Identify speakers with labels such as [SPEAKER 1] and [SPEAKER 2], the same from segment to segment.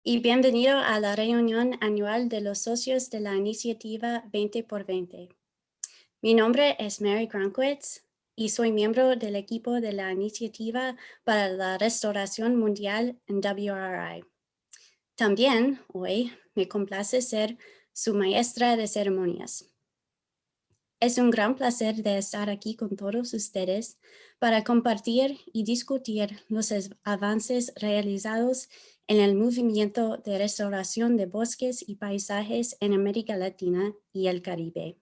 [SPEAKER 1] y bienvenido a la reunión anual de los socios de la iniciativa 20 por 20. Mi nombre es Mary Gronkowitz y soy miembro del equipo de la iniciativa para la restauración mundial en WRI. También hoy me complace ser su maestra de ceremonias. Es un gran placer de estar aquí con todos ustedes para compartir y discutir los avances realizados en el movimiento de restauración de bosques y paisajes en América Latina y el Caribe.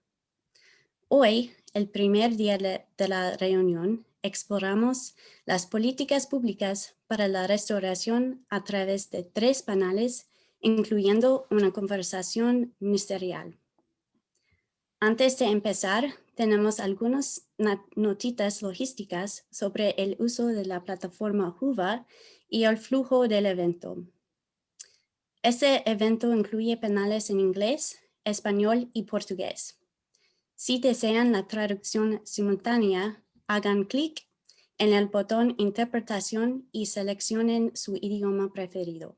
[SPEAKER 1] Hoy, el primer día de la reunión, exploramos las políticas públicas para la restauración a través de 3 paneles, incluyendo una conversación ministerial. Antes de empezar, tenemos algunas notitas logísticas sobre el uso de la plataforma Whova y el flujo del evento. Este evento incluye paneles en inglés, español y portugués. Si desean la traducción simultánea, hagan clic en el botón Interpretación y seleccionen su idioma preferido.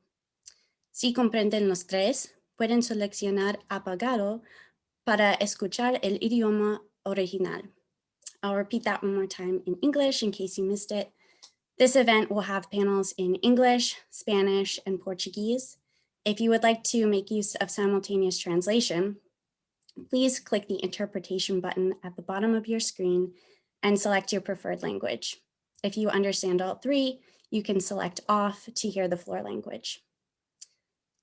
[SPEAKER 1] Si comprenden los 3, pueden seleccionar Apagado para escuchar el idioma original. I'll repeat that one more time in English in case you missed it. This event will have panels in English, Spanish, and Portuguese. If you would like to make use of simultaneous translation, please click the interpretation button at the bottom of your screen and select your preferred language. If you understand all 3, you can select off to hear the floor language.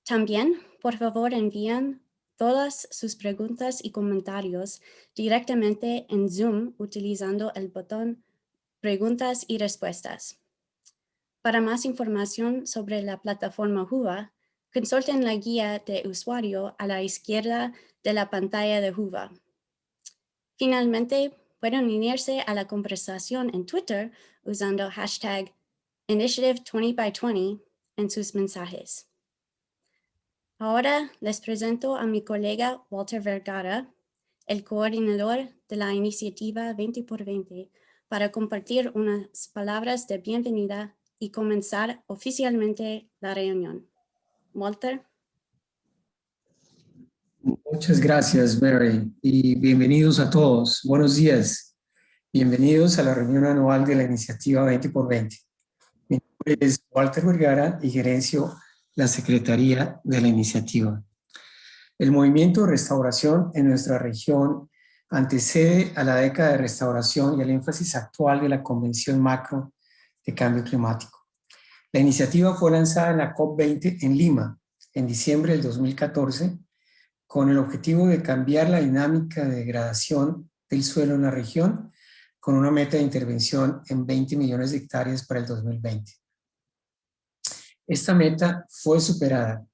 [SPEAKER 1] También, por favor, envíen todas sus preguntas y comentarios directamente en Zoom utilizando el botón Preguntas y Respuestas. Para más información sobre la plataforma Whova, consulten la guía de usuario a la izquierda de la pantalla de Whova. Finalmente, pueden unirse a la conversación en Twitter usando hashtag Initiative20by20 en sus mensajes. Ahora les presento a mi colega Walter Vergara, el coordinador de la iniciativa 20 por 20, para compartir unas palabras de bienvenida y comenzar oficialmente la reunión. Walter.
[SPEAKER 2] Muchas gracias, Mary, y bienvenidos a todos. Buenos días. Bienvenidos a la reunión anual de la iniciativa 20 por 20. Mi nombre es Walter Vergara y gerencio la Secretaría de la iniciativa. El movimiento de restauración en nuestra región antecede a la década de restauración y al énfasis actual de la Convención Macro de Cambio Climático. La iniciativa fue lanzada en la COP20 en Lima en diciembre del 2014 con el objetivo de cambiar la dinámica de degradación del suelo en la región con una meta de intervención en 20 millones de hectáreas para el 2020. Esta meta fue superada.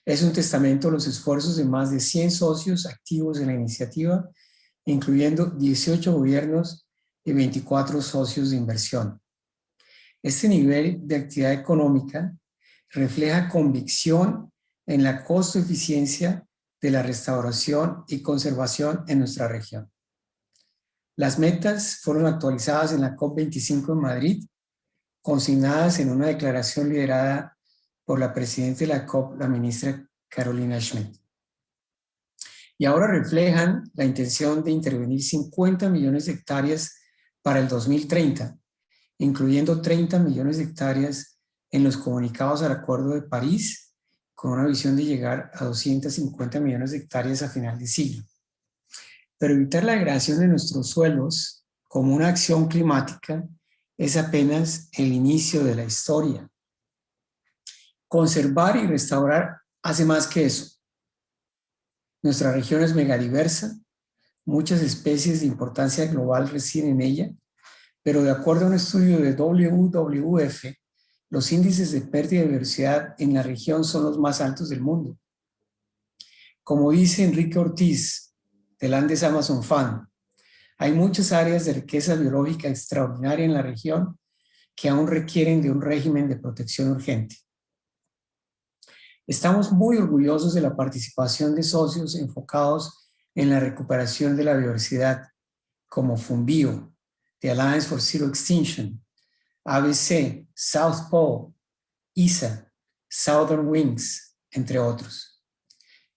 [SPEAKER 2] Es un testamento a los esfuerzos de más de 100 socios activos en la iniciativa, incluyendo 18 gobiernos y 24 socios de inversión. Este nivel de actividad económica refleja convicción en la costo-eficiencia de la restauración y conservación en nuestra región. Las metas fueron actualizadas en la COP25 en Madrid, consignadas en una declaración liderada por la presidenta de la COP, la ministra Carolina Schmidt. Y ahora reflejan la intención de intervenir 50 millones de hectáreas para el 2030, incluyendo 30 millones de hectáreas en los comunicados al Acuerdo de París, con una visión de llegar a 250 millones de hectáreas a final de siglo. Pero evitar la degradación de nuestros suelos como una acción climática es apenas el inicio de la historia. Conservar y restaurar hace más que eso. Nuestra región es megadiversa, muchas especies de importancia global residen en ella, pero de acuerdo a un estudio de WWF, los índices de pérdida de diversidad en la región son los más altos del mundo. Como dice Enrique Ortiz, del Andes Amazon Fund, hay muchas áreas de riqueza biológica extraordinaria en la región que aún requieren de un régimen de protección urgente. Estamos muy orgullosos de la participación de socios enfocados en la recuperación de la biodiversidad, como FUNBIO, The Alliance for Zero Extinction, ABC, South Pole, ISA, Southern Wings, entre otros.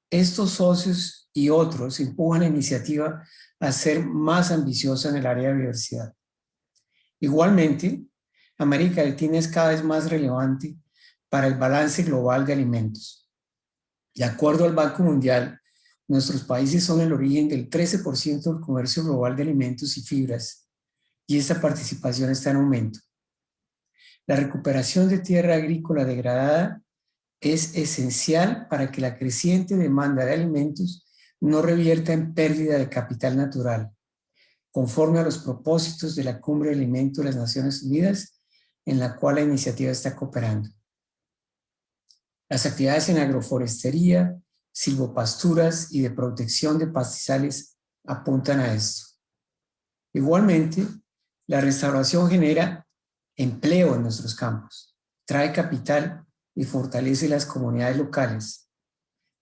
[SPEAKER 2] Estos socios y otros empujan la iniciativa a ser más ambiciosa en el área de biodiversidad. Igualmente, América Latina es cada vez más relevante para el balance global de alimentos. De acuerdo al Banco Mundial, nuestros países son el origen del 13% del comercio global de alimentos y fibras, y esta participación está en aumento. La recuperación de tierra agrícola degradada es esencial para que la creciente demanda de alimentos no revierta en pérdida de capital natural, conforme a los propósitos de la Cumbre de Alimentos de las Naciones Unidas, en la cual la iniciativa está cooperando. Las actividades en agroforestería, silvopasturas y de protección de pastizales apuntan a esto. Igualmente, la restauración genera empleo en nuestros campos, trae capital y fortalece las comunidades locales.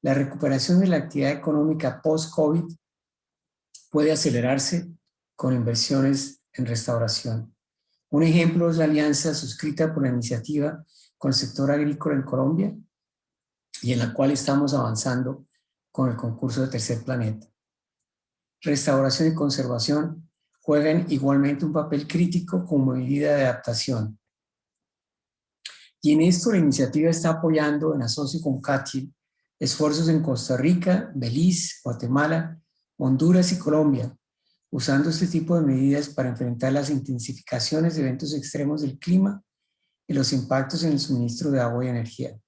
[SPEAKER 2] La recuperación de la actividad económica post-COVID puede acelerarse con inversiones en restauración. Un ejemplo es la alianza suscrita por la iniciativa con el sector agrícola en Colombia y en la cual estamos avanzando con el concurso de Tercer Planeta. Restauración y conservación juegan igualmente un papel crítico como medida de adaptación. Y en esto la iniciativa está apoyando, en asocio con CATIL, esfuerzos en Costa Rica, Belice, Guatemala, Honduras y Colombia, usando este tipo de medidas para enfrentar las intensificaciones de eventos extremos del clima y los impactos en el suministro de agua y energía.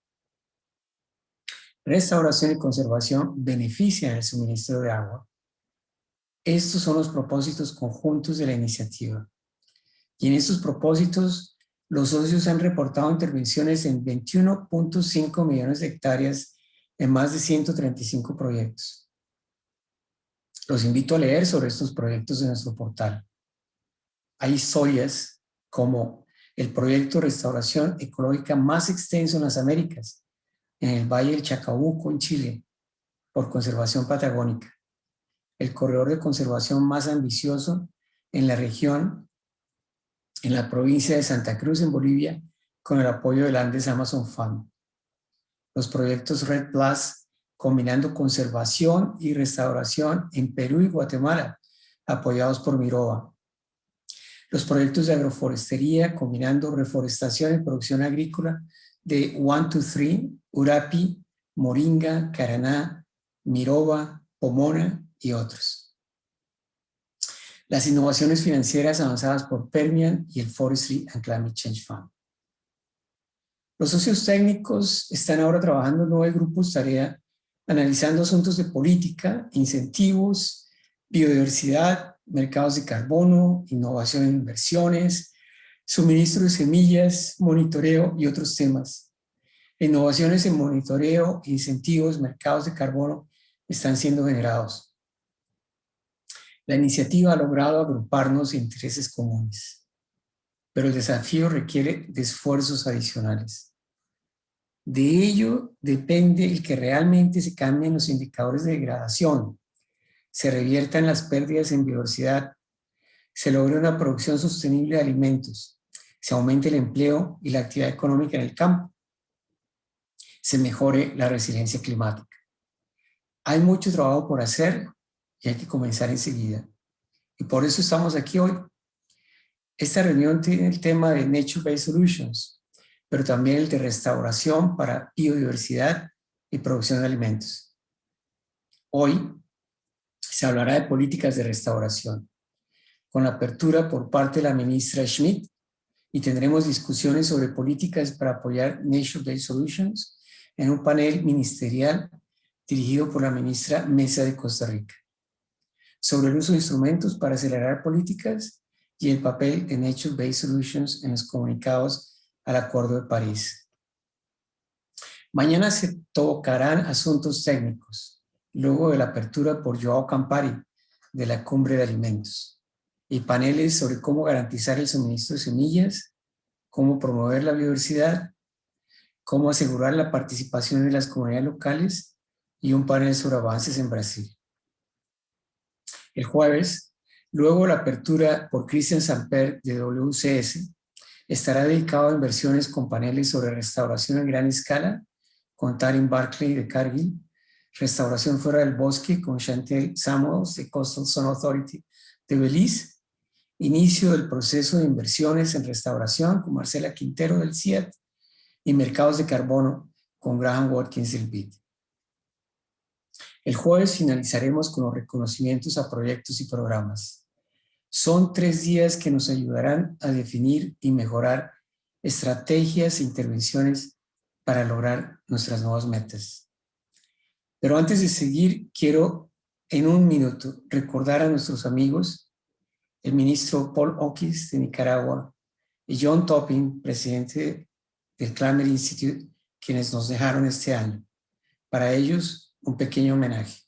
[SPEAKER 2] Restauración y conservación benefician el suministro de agua. Estos son los propósitos conjuntos de la iniciativa. Y en estos propósitos, los socios han reportado intervenciones en 21.5 millones de hectáreas en más de 135 proyectos. Los invito a leer sobre estos proyectos en nuestro portal. Hay historias como el proyecto de restauración ecológica más extenso en las Américas, en el Valle del Chacabuco, en Chile, por Conservación Patagónica. El corredor de conservación más ambicioso en la región, en la provincia de Santa Cruz, en Bolivia, con el apoyo del Andes Amazon Fund. Los proyectos Red Plus, combinando conservación y restauración en Perú y Guatemala, apoyados por Mirova. Los proyectos de agroforestería, combinando reforestación y producción agrícola de 123, Urapi, Moringa, Caraná, Mirova, Pomona y otros. Las innovaciones financieras avanzadas por Permian y el Forestry and Climate Change Fund. Los socios técnicos están ahora trabajando en 9 grupos tarea, analizando asuntos de política, incentivos, biodiversidad, mercados de carbono, innovación en inversiones, suministro de semillas, monitoreo y otros temas. Innovaciones en monitoreo, incentivos, mercados de carbono están siendo generados. La iniciativa ha logrado agruparnos en intereses comunes, pero el desafío requiere de esfuerzos adicionales. De ello depende el que realmente se cambien los indicadores de degradación, se reviertan las pérdidas en biodiversidad, se logre una producción sostenible de alimentos, se aumente el empleo y la actividad económica en el campo, se mejore la resiliencia climática. Hay mucho trabajo por hacer y hay que comenzar enseguida. Y por eso estamos aquí hoy. Esta reunión tiene el tema de Nature-Based Solutions, pero también el de restauración para biodiversidad y producción de alimentos. Hoy se hablará de políticas de restauración, con la apertura por parte de la ministra Schmidt, y tendremos discusiones sobre políticas para apoyar Nature-Based Solutions en un panel ministerial dirigido por la ministra Mesa de Costa Rica, sobre el uso de instrumentos para acelerar políticas y el papel de Nature-Based Solutions en los comunicados al Acuerdo de París. Mañana se tocarán asuntos técnicos, luego de la apertura por Joao Campari de la Cumbre de Alimentos, y paneles sobre cómo garantizar el suministro de semillas, cómo promover la biodiversidad, cómo asegurar la participación de las comunidades locales y un panel sobre avances en Brasil. El jueves, luego la apertura por Christian Samper de WCS, Estará dedicado a inversiones con paneles sobre restauración en gran escala, con Taryn Barclay de Cargill, restauración fuera del bosque con Chantel Samuels de Coastal Zone Authority de Belize, inicio del proceso de inversiones en restauración con Marcela Quintero del CIAT y mercados de carbono con Graham Watkins del BID. El jueves finalizaremos con los reconocimientos a proyectos y programas. Son 3 días que nos ayudarán a definir y mejorar estrategias e intervenciones para lograr nuestras nuevas metas. Pero antes de seguir, quiero en un minuto recordar a nuestros amigos, el ministro Paul Ockis de Nicaragua y John Topping, presidente del Climate Institute, quienes nos dejaron este año. Para ellos, un pequeño homenaje.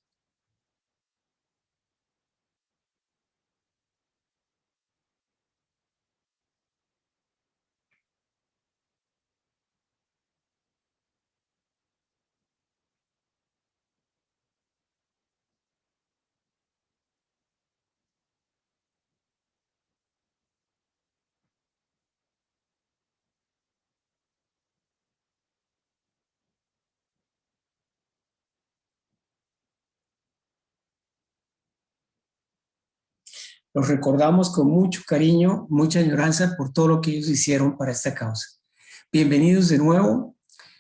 [SPEAKER 2] Los recordamos con mucho cariño, mucha añoranza por todo lo que ellos hicieron para esta causa. Bienvenidos de nuevo.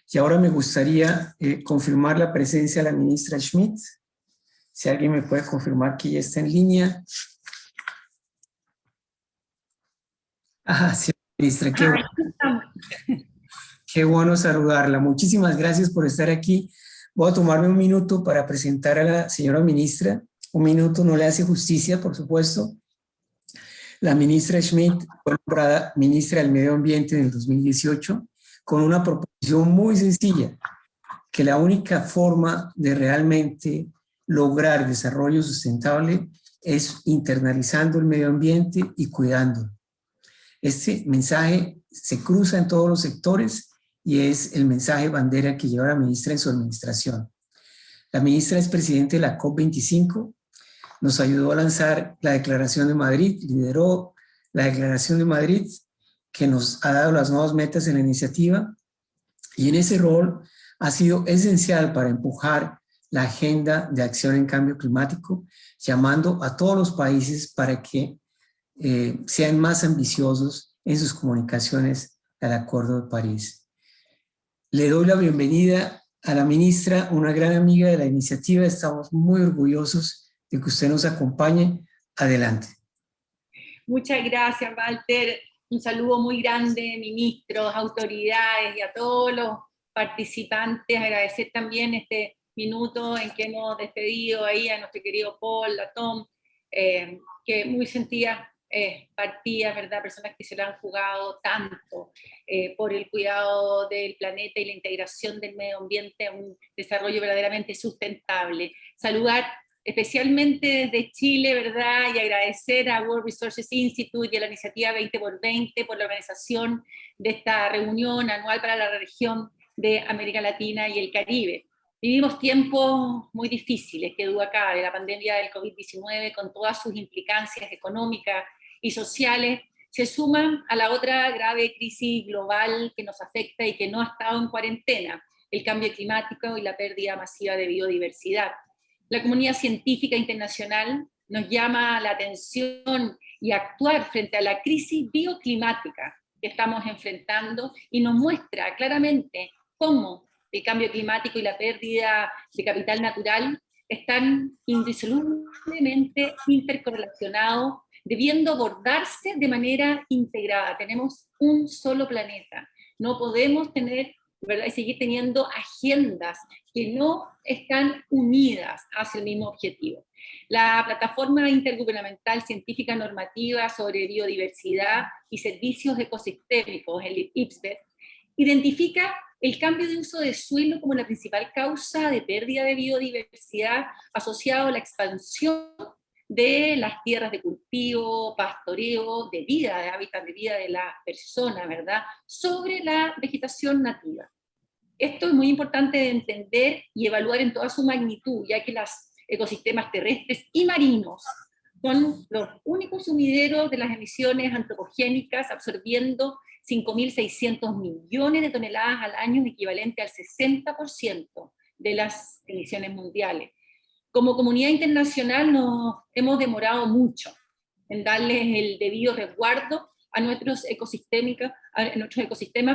[SPEAKER 2] Y ahora me gustaría confirmar la presencia de la ministra Schmidt. Si alguien me puede confirmar que ella está en línea. Sí, ministra, qué bueno saludarla. Muchísimas gracias por estar aquí. Voy a tomarme un minuto para presentar a la señora ministra. Un minuto no le hace justicia, por supuesto. La ministra Schmidt fue nombrada ministra del Medio Ambiente en el 2018 con una proposición muy sencilla, que la única forma de realmente lograr desarrollo sustentable es internalizando el medio ambiente y cuidándolo. Este mensaje se cruza en todos los sectores y es el mensaje bandera que lleva la ministra en su administración. La ministra es presidente de la COP25, nos ayudó a lanzar la Declaración de Madrid, lideró la Declaración de Madrid, que nos ha dado las nuevas metas en la iniciativa, y en ese rol ha sido esencial para empujar la agenda de acción en cambio climático, llamando a todos los países para que sean más ambiciosos en sus comunicaciones al Acuerdo de París. Le doy la bienvenida a la ministra, una gran amiga de la iniciativa. Estamos muy orgullosos de que usted nos acompañe. Adelante.
[SPEAKER 3] Muchas gracias, Walter. Un saludo muy grande, ministros, autoridades y a todos los participantes. Agradecer también este minuto en que hemos despedido ahí a nuestro querido Paul, a Tom, que muy sentía partidas, ¿verdad? Personas que se lo han jugado tanto por el cuidado del planeta y la integración del medio ambiente a un desarrollo verdaderamente sustentable. Saludar especialmente desde Chile, ¿verdad? Y agradecer a World Resources Institute y a la iniciativa 20x20 por la organización de esta reunión anual para la región de América Latina y el Caribe. Vivimos tiempos muy difíciles, que duda cabe, la pandemia del COVID-19 con todas sus implicancias económicas y sociales se suman a la otra grave crisis global que nos afecta y que no ha estado en cuarentena, el cambio climático y la pérdida masiva de biodiversidad. La comunidad científica internacional nos llama la atención y a actuar frente a la crisis bioclimática que estamos enfrentando y nos muestra claramente cómo el cambio climático y la pérdida de capital natural están indisolublemente intercorrelacionados, debiendo abordarse de manera integrada. Tenemos un solo planeta. No podemos tener, ¿verdad?, y seguir teniendo agendas que no están unidas hacia el mismo objetivo. La Plataforma Intergubernamental Científica Normativa sobre Biodiversidad y Servicios Ecosistémicos, el IPSBES, identifica el cambio de uso de suelo como la principal causa de pérdida de biodiversidad asociado a la expansión de las tierras de cultivo, pastoreo, de vida, de hábitat de vida de la persona, ¿verdad?, sobre la vegetación nativa. Esto es muy importante de entender y evaluar en toda su magnitud, ya que los ecosistemas terrestres y marinos son los únicos sumideros de las emisiones antropogénicas, absorbiendo 5.600 millones de toneladas al año, equivalente al 60% de las emisiones mundiales. Como comunidad internacional nos hemos demorado mucho en darles el debido resguardo a nuestros ecosistemas,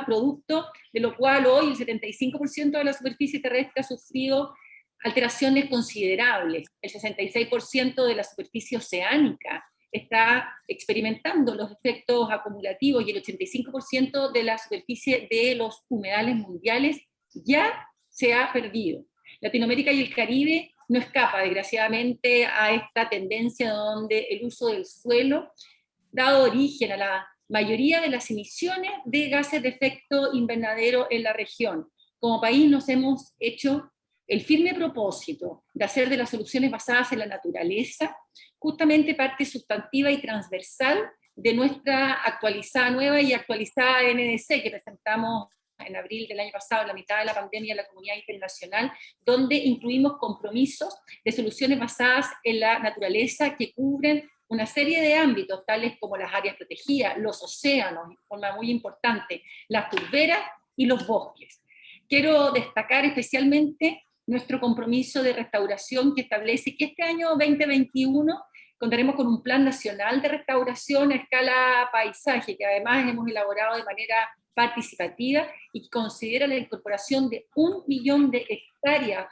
[SPEAKER 3] producto de lo cual hoy el 75% de la superficie terrestre ha sufrido alteraciones considerables. El 66% de la superficie oceánica está experimentando los efectos acumulativos y el 85% de la superficie de los humedales mundiales ya se ha perdido. Latinoamérica y el Caribe no escapa, desgraciadamente, a esta tendencia donde el uso del suelo dado origen a la mayoría de las emisiones de gases de efecto invernadero en la región. Como país nos hemos hecho el firme propósito de hacer de las soluciones basadas en la naturaleza justamente parte sustantiva y transversal de nuestra nueva y actualizada NDC que presentamos en abril del año pasado, en la mitad de la pandemia, en la comunidad internacional, donde incluimos compromisos de soluciones basadas en la naturaleza que cubren una serie de ámbitos, tales como las áreas protegidas, los océanos, de forma muy importante, las turberas y los bosques. Quiero destacar especialmente nuestro compromiso de restauración que establece que este año 2021 contaremos con un plan nacional de restauración a escala paisaje, que además hemos elaborado de manera participativa y que considera la incorporación de 1 millón de hectáreas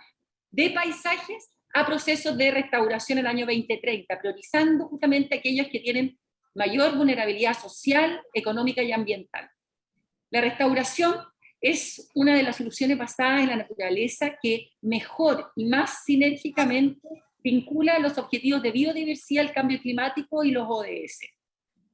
[SPEAKER 3] de paisajes a procesos de restauración en el año 2030, priorizando justamente aquellos que tienen mayor vulnerabilidad social, económica y ambiental. La restauración es una de las soluciones basadas en la naturaleza que mejor y más sinérgicamente vincula los objetivos de biodiversidad, el cambio climático y los ODS.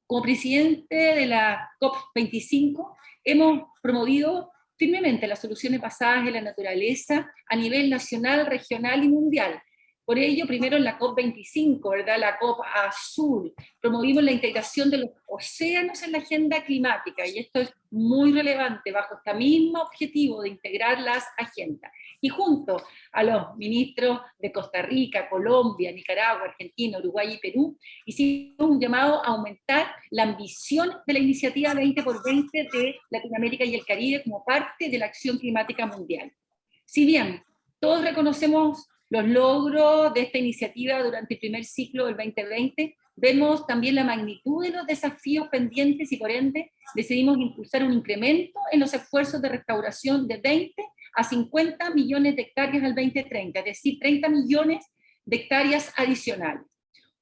[SPEAKER 3] Como presidente de la COP25, hemos promovido firmemente las soluciones basadas en la naturaleza a nivel nacional, regional y mundial. Por ello, primero en la COP25, ¿verdad? La COP Azul, promovimos la integración de los océanos en la agenda climática, y esto es muy relevante bajo este mismo objetivo de integrar las agendas. Y junto a los ministros de Costa Rica, Colombia, Nicaragua, Argentina, Uruguay y Perú, hicimos un llamado a aumentar la ambición de la iniciativa 20x20 de Latinoamérica y el Caribe como parte de la acción climática mundial. Si bien todos reconocemos los logros de esta iniciativa durante el primer ciclo del 2020, vemos también la magnitud de los desafíos pendientes y por ende decidimos impulsar un incremento en los esfuerzos de restauración de 20 a 50 millones de hectáreas al 2030, es decir, 30 millones de hectáreas adicionales.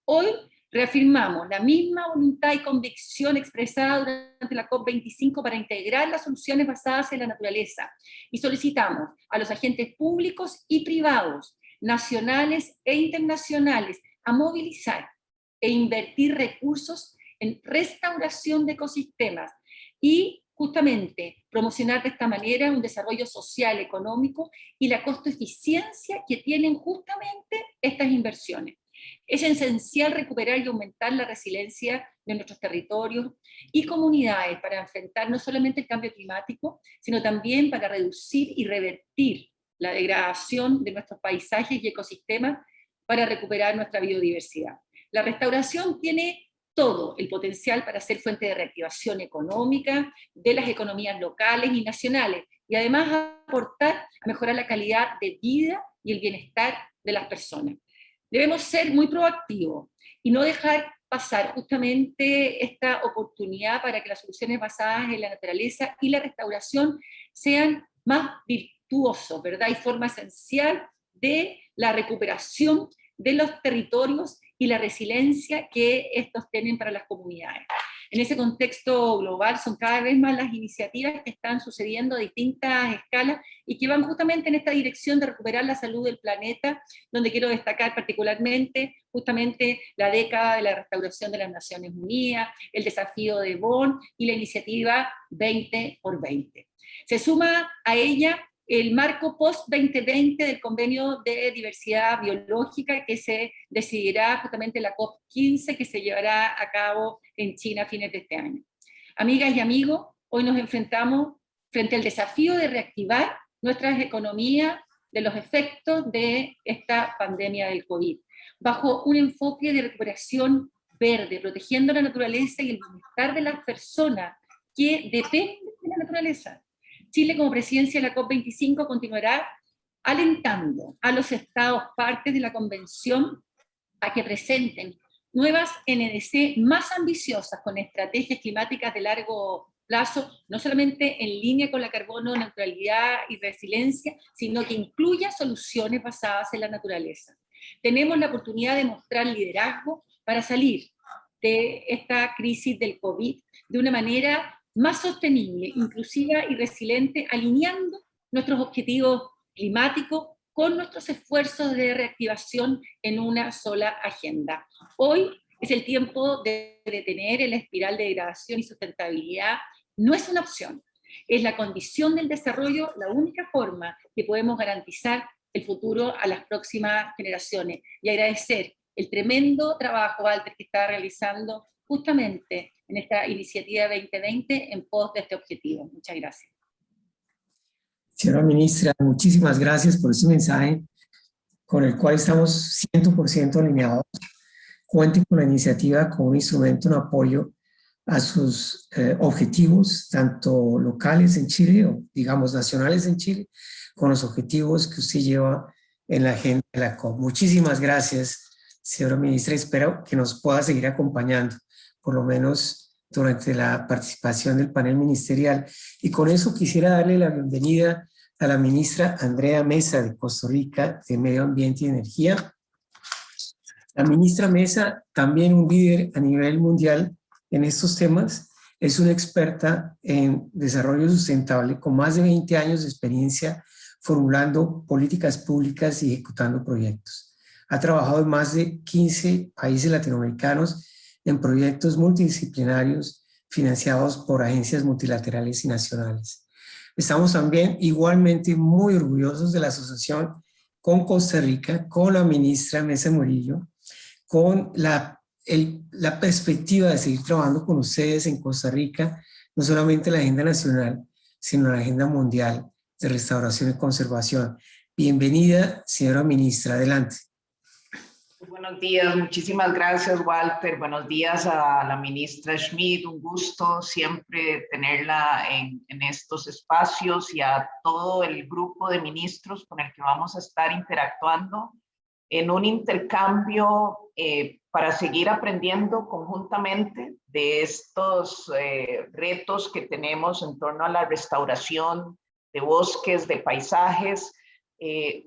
[SPEAKER 3] Hoy reafirmamos la misma voluntad y convicción expresada durante la COP25 para integrar las soluciones basadas en la naturaleza y solicitamos a los agentes públicos y privados, nacionales e internacionales, a movilizar e invertir recursos en restauración de ecosistemas y justamente promocionar de esta manera un desarrollo social, económico y la costo-eficiencia que tienen justamente estas inversiones. Es esencial recuperar y aumentar la resiliencia de nuestros territorios y comunidades para enfrentar no solamente el cambio climático, sino también para reducir y revertir la degradación de nuestros paisajes y ecosistemas para recuperar nuestra biodiversidad. La restauración tiene todo el potencial para ser fuente de reactivación económica de las economías locales y nacionales, y además aportar a mejorar la calidad de vida y el bienestar de las personas. Debemos ser muy proactivos y no dejar pasar justamente esta oportunidad para que las soluciones basadas en la naturaleza y la restauración sean más virtuosos, ¿verdad? Y forma esencial de la recuperación de los territorios y la resiliencia que estos tienen para las comunidades. En ese contexto global son cada vez más las iniciativas que están sucediendo a distintas escalas y que van justamente en esta dirección de recuperar la salud del planeta, donde quiero destacar particularmente justamente la década de la restauración de las Naciones Unidas, el desafío de Bonn y la iniciativa 20x20. Se suma a ella el marco post-2020 del Convenio de Diversidad Biológica que se decidirá justamente en la COP15 que se llevará a cabo en China a fines de este año. Amigas y amigos, hoy nos enfrentamos frente al desafío de reactivar nuestras economías de los efectos de esta pandemia del COVID. bajo un enfoque de recuperación verde, protegiendo la naturaleza y el bienestar de las personas que dependen de la naturaleza. Chile, como presidencia de la COP25, continuará alentando a los estados partes de la convención a que presenten nuevas NDC más ambiciosas con estrategias climáticas de largo plazo, no solamente en línea con la carbono neutralidad y resiliencia, sino que incluya soluciones basadas en la naturaleza. Tenemos la oportunidad de mostrar liderazgo para salir de esta crisis del COVID de una manera más sostenible, inclusiva y resiliente, alineando nuestros objetivos climáticos con nuestros esfuerzos de reactivación en una sola agenda. Hoy es el tiempo de detener la espiral de degradación y sustentabilidad. No es una opción, es la condición del desarrollo, la única forma que podemos garantizar el futuro a las próximas generaciones. Y agradecer el tremendo trabajo, Walter, que está realizando justamente en esta iniciativa 2020 en pos de este objetivo. Muchas gracias.
[SPEAKER 2] Señora ministra, muchísimas gracias por ese mensaje con el cual estamos 100% alineados. Cuente con la iniciativa como un instrumento en apoyo a sus objetivos, tanto locales en Chile o digamos nacionales en Chile, con los objetivos que usted lleva en la agenda de la COP. Muchísimas gracias, señora ministra. Espero que nos pueda seguir acompañando, por lo menos durante la participación del panel ministerial. Y con eso quisiera darle la bienvenida a la ministra Andrea Mesa de Costa Rica de Medio Ambiente y Energía. La ministra Mesa, también un líder a nivel mundial en estos temas, es una experta en desarrollo sustentable con más de 20 años de experiencia formulando políticas públicas y ejecutando proyectos. Ha trabajado en más de 15 países latinoamericanos en proyectos multidisciplinarios financiados por agencias multilaterales y nacionales. Estamos también igualmente muy orgullosos de la asociación con Costa Rica, con la ministra Mesa Murillo, con la perspectiva de seguir trabajando con ustedes en Costa Rica, no solamente la agenda nacional, sino la agenda mundial de restauración y conservación. Bienvenida, señora ministra, adelante.
[SPEAKER 4] Buenos días, muchísimas gracias, Walter. Buenos días a la ministra Schmid, un gusto siempre tenerla en estos espacios y a todo el grupo de ministros con el que vamos a estar interactuando en un intercambio para seguir aprendiendo conjuntamente de estos retos que tenemos en torno a la restauración de bosques, de paisajes,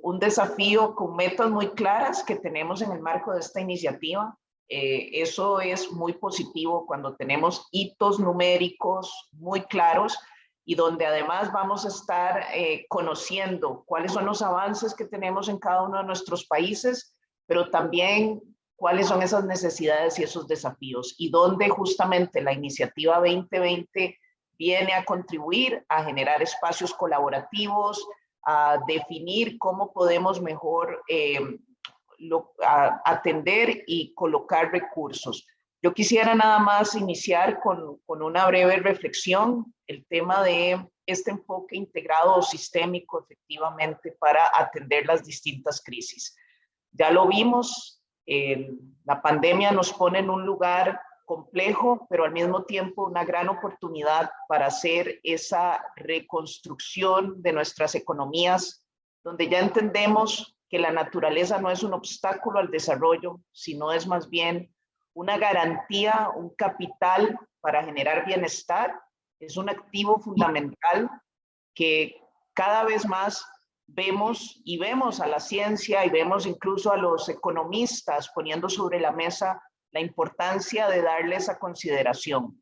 [SPEAKER 4] un desafío con metas muy claras que tenemos en el marco de esta iniciativa. Eso es muy positivo cuando tenemos hitos numéricos muy claros y donde además vamos a estar conociendo cuáles son los avances que tenemos en cada uno de nuestros países, pero también cuáles son esas necesidades y esos desafíos y donde justamente la iniciativa 2020 viene a contribuir a generar espacios colaborativos, a definir cómo podemos mejor atender y colocar recursos. Yo quisiera nada más iniciar con una breve reflexión, el tema de este enfoque integrado o sistémico efectivamente para atender las distintas crisis. Ya lo vimos, la pandemia nos pone en un lugar complejo, pero al mismo tiempo una gran oportunidad para hacer esa reconstrucción de nuestras economías, donde ya entendemos que la naturaleza no es un obstáculo al desarrollo, sino es más bien una garantía, un capital para generar bienestar, es un activo fundamental que cada vez más vemos a la ciencia y vemos incluso a los economistas poniendo sobre la mesa la importancia de darle esa consideración.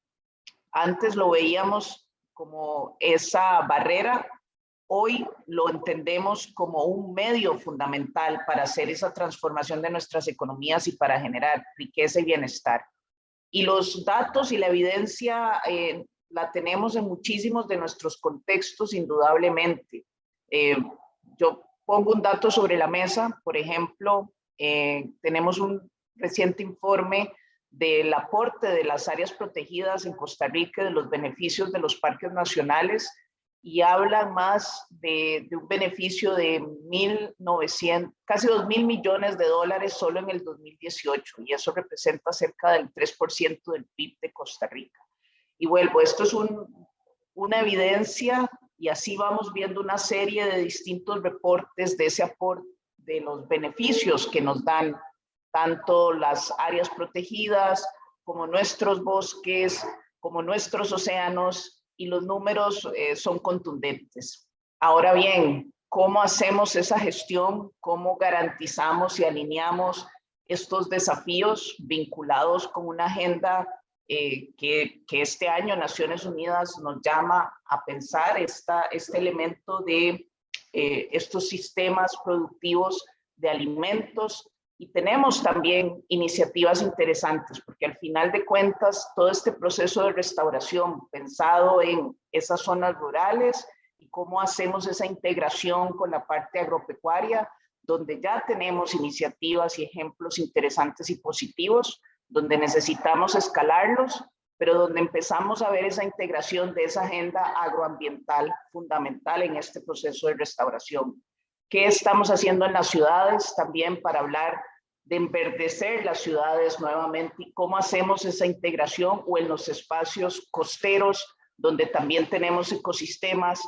[SPEAKER 4] Antes lo veíamos como esa barrera, hoy lo entendemos como un medio fundamental para hacer esa transformación de nuestras economías y para generar riqueza y bienestar. Y los datos y la evidencia la tenemos en muchísimos de nuestros contextos, indudablemente. Yo pongo un dato sobre la mesa, por ejemplo, tenemos un reciente informe del aporte de las áreas protegidas en Costa Rica, de los beneficios de los parques nacionales, y hablan más de un beneficio de 1.900, casi 2.000 millones de dólares solo en el 2018, y eso representa cerca del 3% del PIB de Costa Rica. Y vuelvo, esto es una evidencia, y así vamos viendo una serie de distintos reportes de ese aporte, de los beneficios que nos dan tanto las áreas protegidas como nuestros bosques, como nuestros océanos, y los números son contundentes. Ahora bien, ¿cómo hacemos esa gestión? ¿Cómo garantizamos y alineamos estos desafíos vinculados con una agenda que este año Naciones Unidas nos llama a pensar este elemento de estos sistemas productivos de alimentos? Y tenemos también iniciativas interesantes, porque al final de cuentas todo este proceso de restauración pensado en esas zonas rurales y cómo hacemos esa integración con la parte agropecuaria, donde ya tenemos iniciativas y ejemplos interesantes y positivos, donde necesitamos escalarlos, pero donde empezamos a ver esa integración de esa agenda agroambiental fundamental en este proceso de restauración. ¿Qué estamos haciendo en las ciudades también para hablar de enverdecer las ciudades nuevamente y cómo hacemos esa integración, o en los espacios costeros donde también tenemos ecosistemas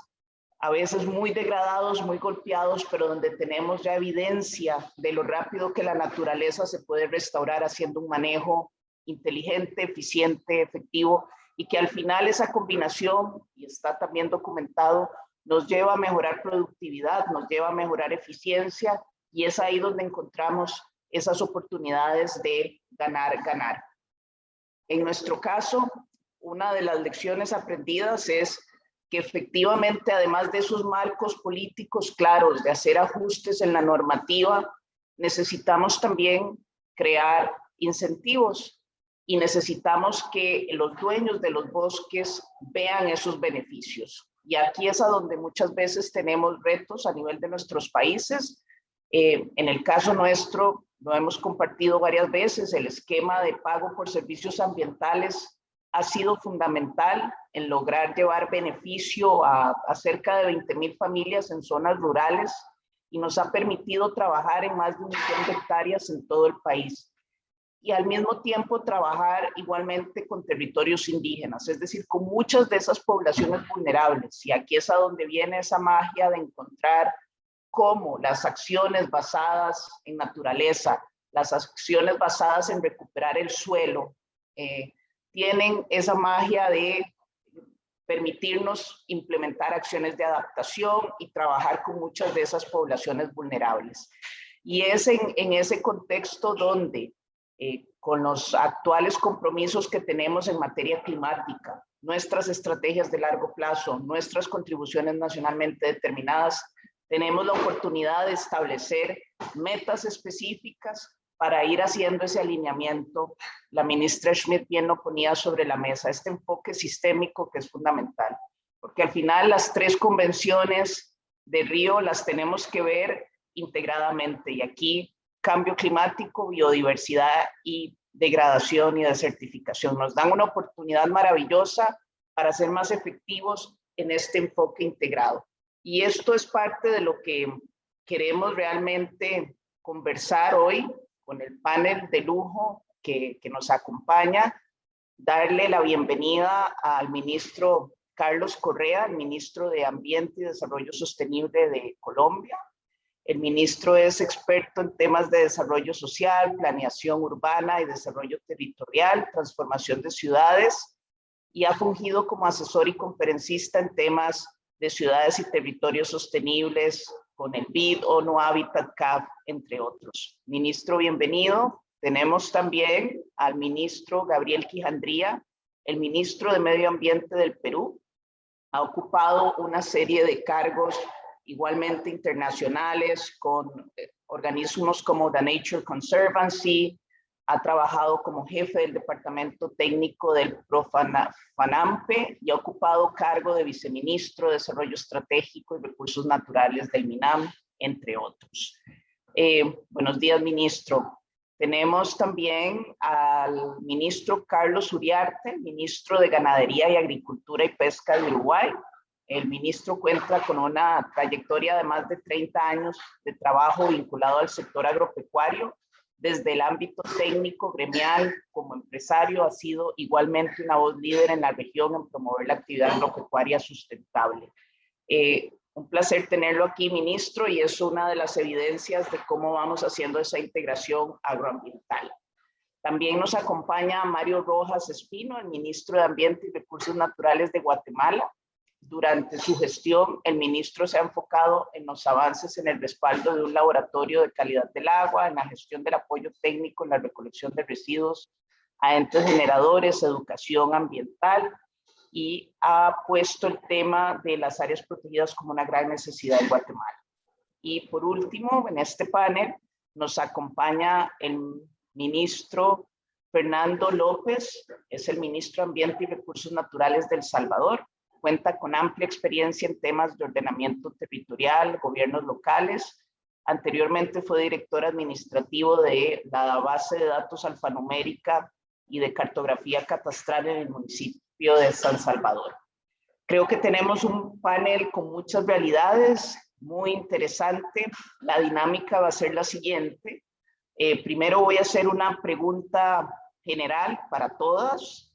[SPEAKER 4] a veces muy degradados, muy golpeados, pero donde tenemos ya evidencia de lo rápido que la naturaleza se puede restaurar haciendo un manejo inteligente, eficiente, efectivo, y que al final esa combinación, y está también documentado, nos lleva a mejorar productividad, nos lleva a mejorar eficiencia, y es ahí donde encontramos esas oportunidades de ganar, ganar. En nuestro caso, una de las lecciones aprendidas es que efectivamente, además de esos marcos políticos claros, de hacer ajustes en la normativa, necesitamos también crear incentivos, y necesitamos que los dueños de los bosques vean esos beneficios. Y aquí es a donde muchas veces tenemos retos a nivel de nuestros países. En el caso nuestro, lo hemos compartido varias veces, el esquema de pago por servicios ambientales ha sido fundamental en lograr llevar beneficio a cerca de 20,000 familias en zonas rurales, y nos ha permitido trabajar en más de 1 millón de hectáreas en todo el país. Y al mismo tiempo trabajar igualmente con territorios indígenas, es decir, con muchas de esas poblaciones vulnerables. Y aquí es a donde viene esa magia de encontrar cómo las acciones basadas en naturaleza, las acciones basadas en recuperar el suelo, tienen esa magia de permitirnos implementar acciones de adaptación y trabajar con muchas de esas poblaciones vulnerables. Y es en ese contexto donde, con los actuales compromisos que tenemos en materia climática, nuestras estrategias de largo plazo, nuestras contribuciones nacionalmente determinadas, tenemos la oportunidad de establecer metas específicas para ir haciendo ese alineamiento. La ministra Schmidt bien lo ponía sobre la mesa, este enfoque sistémico que es fundamental, porque al final las 3 convenciones de Río las tenemos que ver integradamente, y aquí cambio climático, biodiversidad y degradación y desertificación nos dan una oportunidad maravillosa para ser más efectivos en este enfoque integrado. Y esto es parte de lo que queremos realmente conversar hoy con el panel de lujo que nos acompaña. Darle la bienvenida al ministro Carlos Correa, el ministro de Ambiente y Desarrollo Sostenible de Colombia. El ministro es experto en temas de desarrollo social, planeación urbana y desarrollo territorial, transformación de ciudades, y ha fungido como asesor y conferencista en temas de ciudades y territorios sostenibles con el BID, ONU Habitat, CAF, entre otros. Ministro, bienvenido. Tenemos también al ministro Gabriel Quijandría, el ministro de Medio Ambiente del Perú. Ha ocupado una serie de cargos igualmente internacionales con organismos como The Nature Conservancy, ha trabajado como jefe del departamento técnico del PROFANAMPE y ha ocupado cargo de viceministro de Desarrollo Estratégico y Recursos Naturales del MINAM, entre otros. Buenos días, ministro. Tenemos también al ministro Carlos Uriarte, ministro de Ganadería y Agricultura y Pesca de Uruguay. El ministro cuenta con una trayectoria de más de 30 años de trabajo vinculado al sector agropecuario. Desde el ámbito técnico, gremial, como empresario, ha sido igualmente una voz líder en la región en promover la actividad agropecuaria sustentable. Un placer tenerlo aquí, ministro, y es una de las evidencias de cómo vamos haciendo esa integración agroambiental. También nos acompaña Mario Rojas Espino, el ministro de Ambiente y Recursos Naturales de Guatemala. Durante su gestión, el ministro se ha enfocado en los avances en el respaldo de un laboratorio de calidad del agua, en la gestión del apoyo técnico en la recolección de residuos a entes generadores, educación ambiental, y ha puesto el tema de las áreas protegidas como una gran necesidad en Guatemala. Y por último, en este panel nos acompaña el ministro Fernando López, es el ministro de Ambiente y Recursos Naturales de El Salvador. Cuenta con amplia experiencia en temas de ordenamiento territorial, gobiernos locales. Anteriormente fue director administrativo de la base de datos alfanumérica y de cartografía catastral en el municipio de San Salvador. Creo que tenemos un panel con muchas realidades, muy interesante. La dinámica va a ser la siguiente. Primero voy a hacer una pregunta general para todas.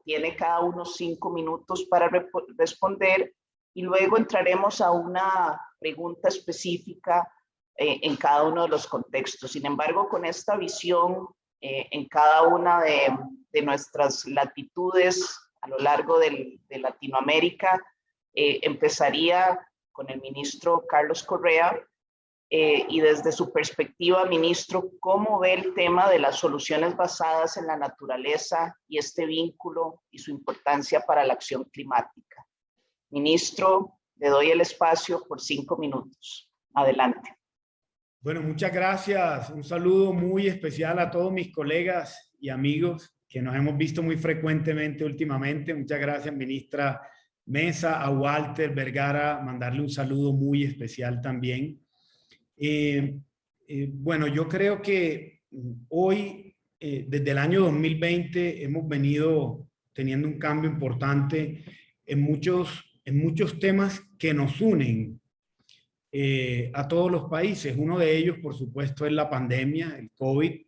[SPEAKER 4] Tiene cada uno 5 minutos para responder y luego entraremos a una pregunta específica en cada uno de los contextos. Sin embargo, con esta visión en cada una de nuestras latitudes a lo largo de Latinoamérica, empezaría con el ministro Carlos Correa. Y desde su perspectiva, ministro, ¿cómo ve el tema de las soluciones basadas en la naturaleza y este vínculo y su importancia para la acción climática? Ministro, le doy el espacio por 5 minutos. Adelante.
[SPEAKER 5] Bueno, muchas gracias. Un saludo muy especial a todos mis colegas y amigos que nos hemos visto muy frecuentemente últimamente. Muchas gracias, ministra Mesa, a Walter Vergara, mandarle un saludo muy especial también. Bueno, yo creo que hoy, desde el año 2020, hemos venido teniendo un cambio importante en muchos temas que nos unen a todos los países. Uno de ellos, por supuesto, es la pandemia, el COVID,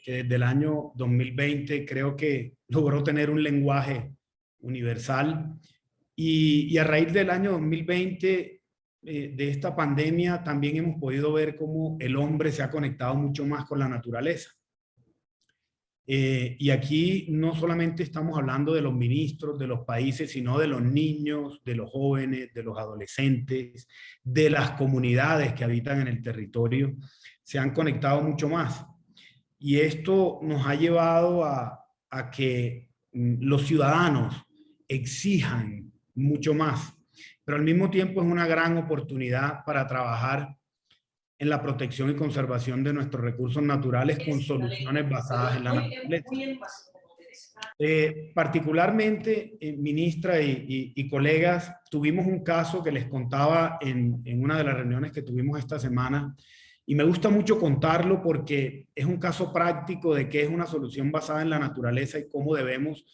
[SPEAKER 5] que desde el año 2020 creo que logró tener un lenguaje universal. Y a raíz del año 2020, de esta pandemia, también hemos podido ver cómo el hombre se ha conectado mucho más con la naturaleza. Y aquí no solamente estamos hablando de los ministros de los países, sino de los niños, de los jóvenes, de los adolescentes, de las comunidades que habitan en el territorio, se han conectado mucho más. Y esto nos ha llevado a que los ciudadanos exijan mucho más. Pero al mismo tiempo es una gran oportunidad para trabajar en la protección y conservación de nuestros recursos naturales con soluciones basadas en la naturaleza. Particularmente, ministra y colegas, tuvimos un caso que les contaba en una de las reuniones que tuvimos esta semana, y me gusta mucho contarlo porque es un caso práctico de qué es una solución basada en la naturaleza y cómo debemos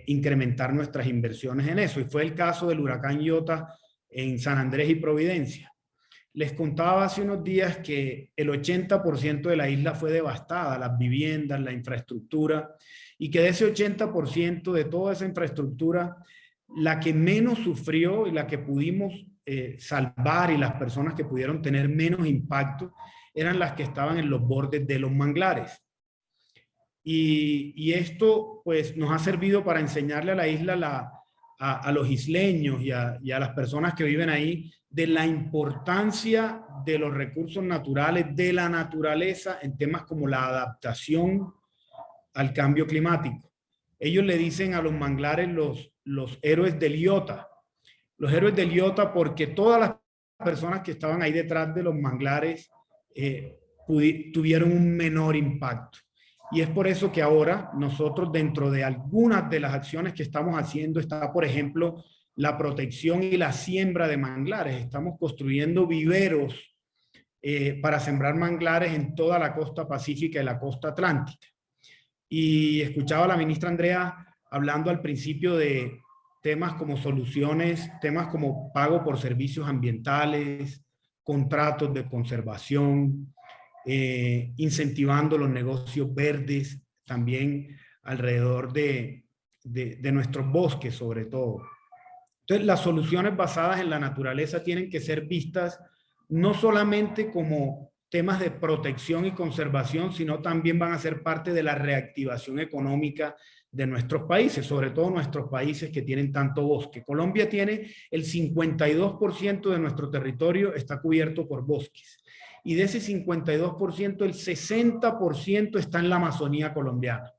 [SPEAKER 5] incrementar nuestras inversiones en eso. Y fue el caso del huracán Iota en San Andrés y Providencia. Les contaba hace unos días que el 80% de la isla fue devastada, las viviendas, la infraestructura, y que de ese 80% de toda esa infraestructura, la que menos sufrió y la que pudimos salvar y las personas que pudieron tener menos impacto eran las que estaban en los bordes de los manglares. Y esto pues nos ha servido para enseñarle a la isla, a los isleños y a las personas que viven ahí, de la importancia de los recursos naturales, de la naturaleza en temas como la adaptación al cambio climático. Ellos le dicen a los manglares los héroes del Iota. Los héroes del Iota porque todas las personas que estaban ahí detrás de los manglares tuvieron un menor impacto. Y es por eso que ahora nosotros, dentro de algunas de las acciones que estamos haciendo, está, por ejemplo, la protección y la siembra de manglares. Estamos construyendo viveros para sembrar manglares en toda la costa pacífica y la costa atlántica. Y escuchaba a la ministra Andrea hablando al principio de temas como soluciones, temas como pago por servicios ambientales, contratos de conservación, incentivando los negocios verdes, también alrededor de nuestros bosques sobre todo. Entonces, las soluciones basadas en la naturaleza tienen que ser vistas no solamente como temas de protección y conservación, sino también van a ser parte de la reactivación económica de nuestros países, sobre todo nuestros países que tienen tanto bosque. Colombia tiene el 52% de nuestro territorio está cubierto por bosques. Y de ese 52%, el 60% está en la Amazonía colombiana,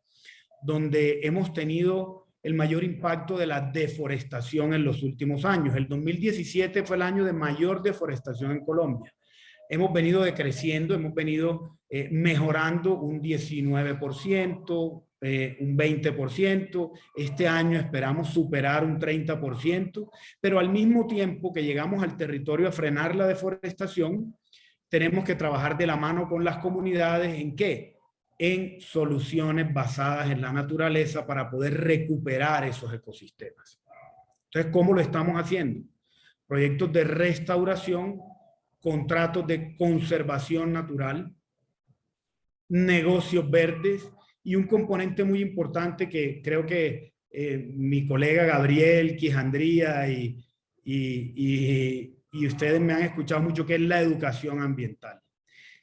[SPEAKER 5] donde hemos tenido el mayor impacto de la deforestación en los últimos años. El 2017 fue el año de mayor deforestación en Colombia. Hemos venido decreciendo, hemos venido mejorando un 19%, un 20%. Este año esperamos superar un 30%, pero al mismo tiempo que llegamos al territorio a frenar la deforestación, tenemos que trabajar de la mano con las comunidades. ¿En qué? En soluciones basadas en la naturaleza para poder recuperar esos ecosistemas. Entonces, ¿cómo lo estamos haciendo? Proyectos de restauración, contratos de conservación natural, negocios verdes y un componente muy importante que creo que mi colega Gabriel, Quijandría y ustedes me han escuchado mucho, que es la educación ambiental.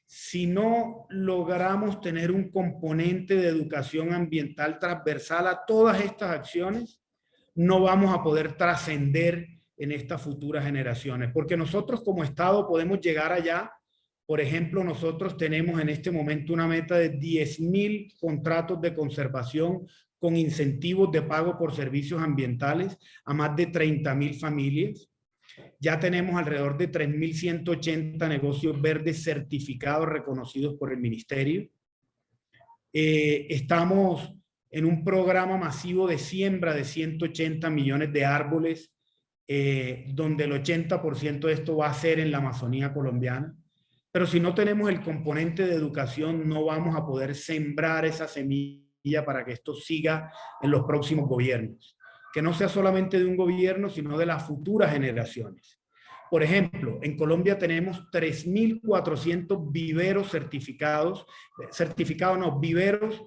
[SPEAKER 5] Si no logramos tener un componente de educación ambiental transversal a todas estas acciones, no vamos a poder trascender en estas futuras generaciones, porque nosotros como Estado podemos llegar allá. Por ejemplo, nosotros tenemos en este momento una meta de 10.000 contratos de conservación con incentivos de pago por servicios ambientales a más de 30.000 familias. Ya tenemos alrededor de 3.180 negocios verdes certificados, reconocidos por el Ministerio. Estamos en un programa masivo de siembra de 180 millones de árboles, donde el 80% de esto va a ser en la Amazonía colombiana. Pero si no tenemos el componente de educación, no vamos a poder sembrar esa semilla para que esto siga en los próximos gobiernos. Que no sea solamente de un gobierno, sino de las futuras generaciones. Por ejemplo, en Colombia tenemos 3.400 viveros viveros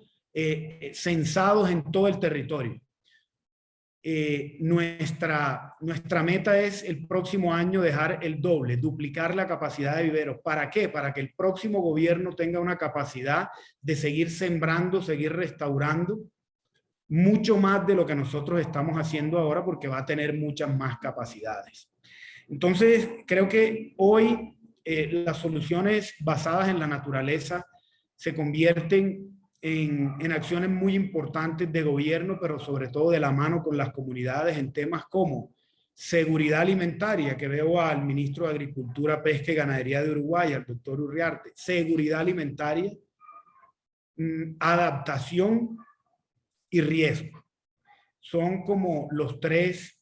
[SPEAKER 5] censados en todo el territorio. Nuestra meta es el próximo año dejar el doble, duplicar la capacidad de viveros. ¿Para qué? Para que el próximo gobierno tenga una capacidad de seguir sembrando, seguir restaurando, mucho más de lo que nosotros estamos haciendo ahora, porque va a tener muchas más capacidades. Entonces, creo que hoy las soluciones basadas en la naturaleza se convierten en acciones muy importantes de gobierno, pero sobre todo de la mano con las comunidades en temas como seguridad alimentaria, que veo al ministro de Agricultura, Pesca y Ganadería de Uruguay, al doctor Urriarte. Seguridad alimentaria, adaptación y riesgo. Son como los tres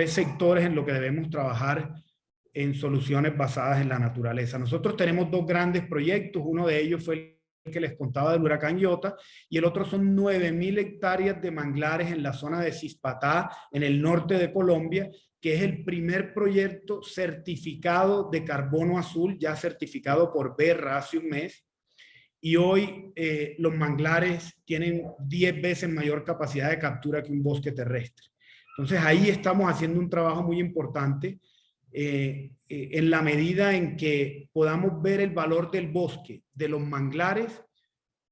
[SPEAKER 5] sectores en los que debemos trabajar en soluciones basadas en la naturaleza. Nosotros tenemos dos grandes proyectos. Uno de ellos fue el que les contaba del huracán Iota, y el otro son 9.000 hectáreas de manglares en la zona de Cispatá, en el norte de Colombia, que es el primer proyecto certificado de carbono azul, ya certificado por Berra hace un mes. Y hoy los manglares tienen 10 veces mayor capacidad de captura que un bosque terrestre. Entonces ahí estamos haciendo un trabajo muy importante en la medida en que podamos ver el valor del bosque, de los manglares,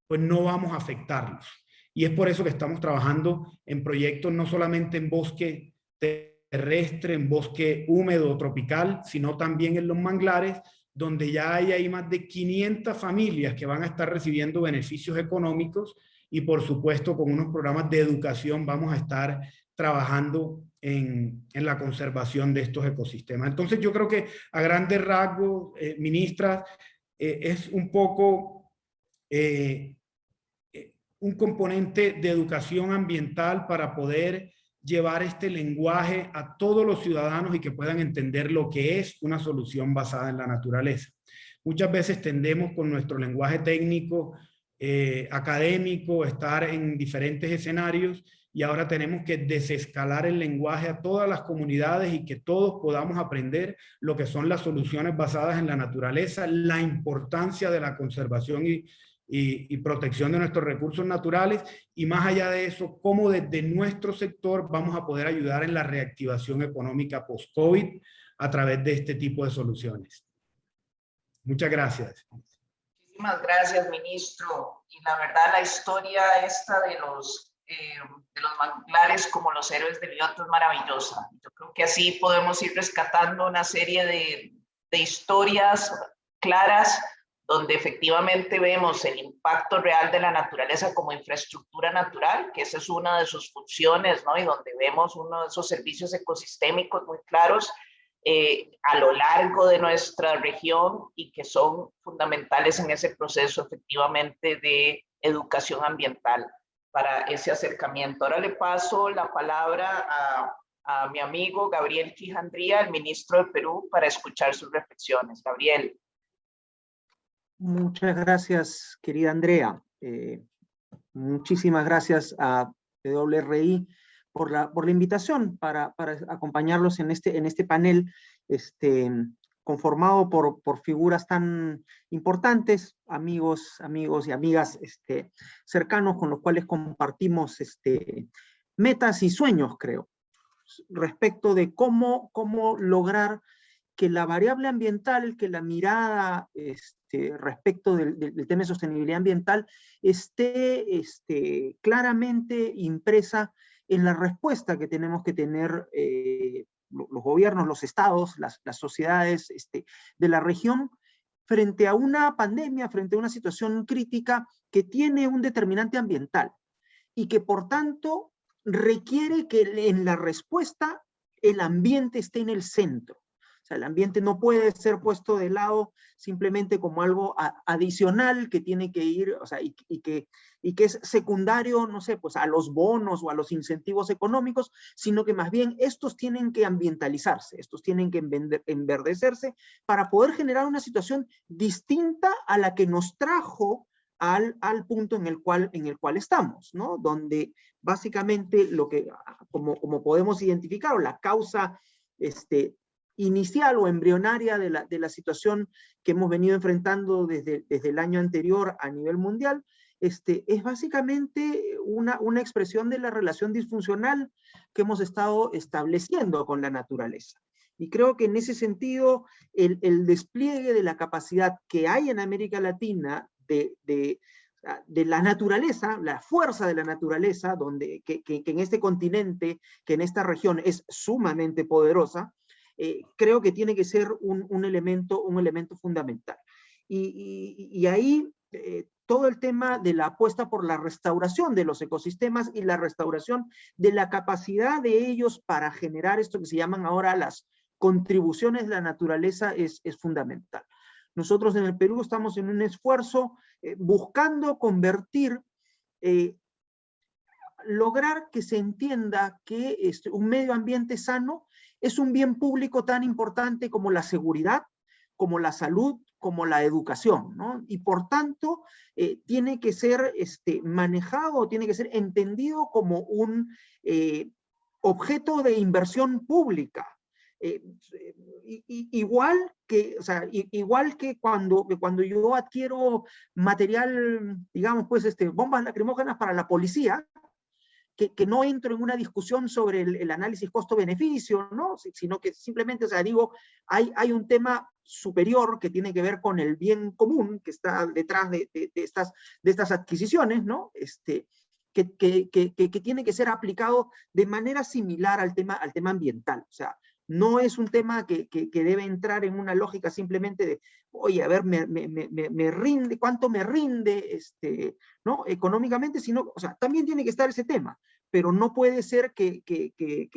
[SPEAKER 5] pues no vamos a afectarlos. Y es por eso que estamos trabajando en proyectos no solamente en bosque terrestre, en bosque húmedo o tropical, sino también en los manglares, donde ya hay ahí más de 500 familias que van a estar recibiendo beneficios económicos, y por supuesto con unos programas de educación vamos a estar trabajando en la conservación de estos ecosistemas. Entonces yo creo que a grandes rasgos, ministra, es un poco un componente de educación ambiental para poder llevar este lenguaje a todos los ciudadanos y que puedan entender lo que es una solución basada en la naturaleza. Muchas veces tendemos con nuestro lenguaje técnico, académico, estar en diferentes escenarios, y ahora tenemos que desescalar el lenguaje a todas las comunidades y que todos podamos aprender lo que son las soluciones basadas en la naturaleza, la importancia de la conservación y protección de nuestros recursos naturales, y más allá de eso, cómo desde nuestro sector vamos a poder ayudar en la reactivación económica post-COVID a través de este tipo de soluciones. Muchas gracias.
[SPEAKER 4] Muchísimas gracias, ministro. Y la verdad, la historia esta de los manglares como los héroes del Biotto es maravillosa. Yo creo que así podemos ir rescatando una serie de historias claras donde efectivamente vemos el impacto real de la naturaleza como infraestructura natural, que esa es una de sus funciones, ¿no? Y donde vemos uno de esos servicios ecosistémicos muy claros a lo largo de nuestra región y que son fundamentales en ese proceso efectivamente de educación ambiental para ese acercamiento. Ahora le paso la palabra a mi amigo Gabriel Quijandría, el ministro de Perú, para escuchar sus reflexiones. Gabriel.
[SPEAKER 6] Muchas gracias, querida Andrea. Muchísimas gracias a PWRI por la invitación para acompañarlos en este panel conformado por figuras tan importantes, amigos y amigas cercanos con los cuales compartimos metas y sueños, creo, respecto de cómo lograr que la variable ambiental, que la mirada respecto del tema de sostenibilidad ambiental esté claramente impresa en la respuesta que tenemos que tener los gobiernos, los estados, las sociedades de la región frente a una pandemia, frente a una situación crítica que tiene un determinante ambiental y que por tanto requiere que en la respuesta el ambiente esté en el centro. O sea, el ambiente no puede ser puesto de lado simplemente como algo adicional que tiene que ir, o sea, y que es secundario, no sé, pues a los bonos o a los incentivos económicos, sino que más bien estos tienen que ambientalizarse, estos tienen que enverdecerse para poder generar una situación distinta a la que nos trajo al punto en el cual estamos, ¿no? Donde básicamente lo que, como podemos identificar, o la causa inicial o embrionaria de la situación que hemos venido enfrentando desde el año anterior a nivel mundial, es básicamente una expresión de la relación disfuncional que hemos estado estableciendo con la naturaleza. Y creo que en ese sentido, el despliegue de la capacidad que hay en América Latina de la naturaleza, la fuerza de la naturaleza, que en este continente, que en esta región es sumamente poderosa, creo que tiene que ser un elemento fundamental. Y ahí todo el tema de la apuesta por la restauración de los ecosistemas y la restauración de la capacidad de ellos para generar esto que se llaman ahora las contribuciones de la naturaleza es fundamental. Nosotros en el Perú estamos en un esfuerzo buscando convertir, lograr que se entienda que un medio ambiente sano es un bien público tan importante como la seguridad, como la salud, como la educación, ¿no? Y por tanto, tiene que ser manejado, tiene que ser entendido como un objeto de inversión pública. Igual que cuando yo adquiero material, digamos, pues, bombas lacrimógenas para la policía, que no entro en una discusión sobre el análisis costo-beneficio, ¿no? Sino que simplemente, o sea, digo, hay un tema superior que tiene que ver con el bien común que está detrás de estas adquisiciones, ¿no? Que tiene que ser aplicado de manera similar al tema ambiental. O sea, no es un tema que debe entrar en una lógica simplemente de, oye, a ver, me rinde, ¿cuánto me rinde ¿no? económicamente? Sino, o sea, también tiene que estar ese tema, pero no puede ser que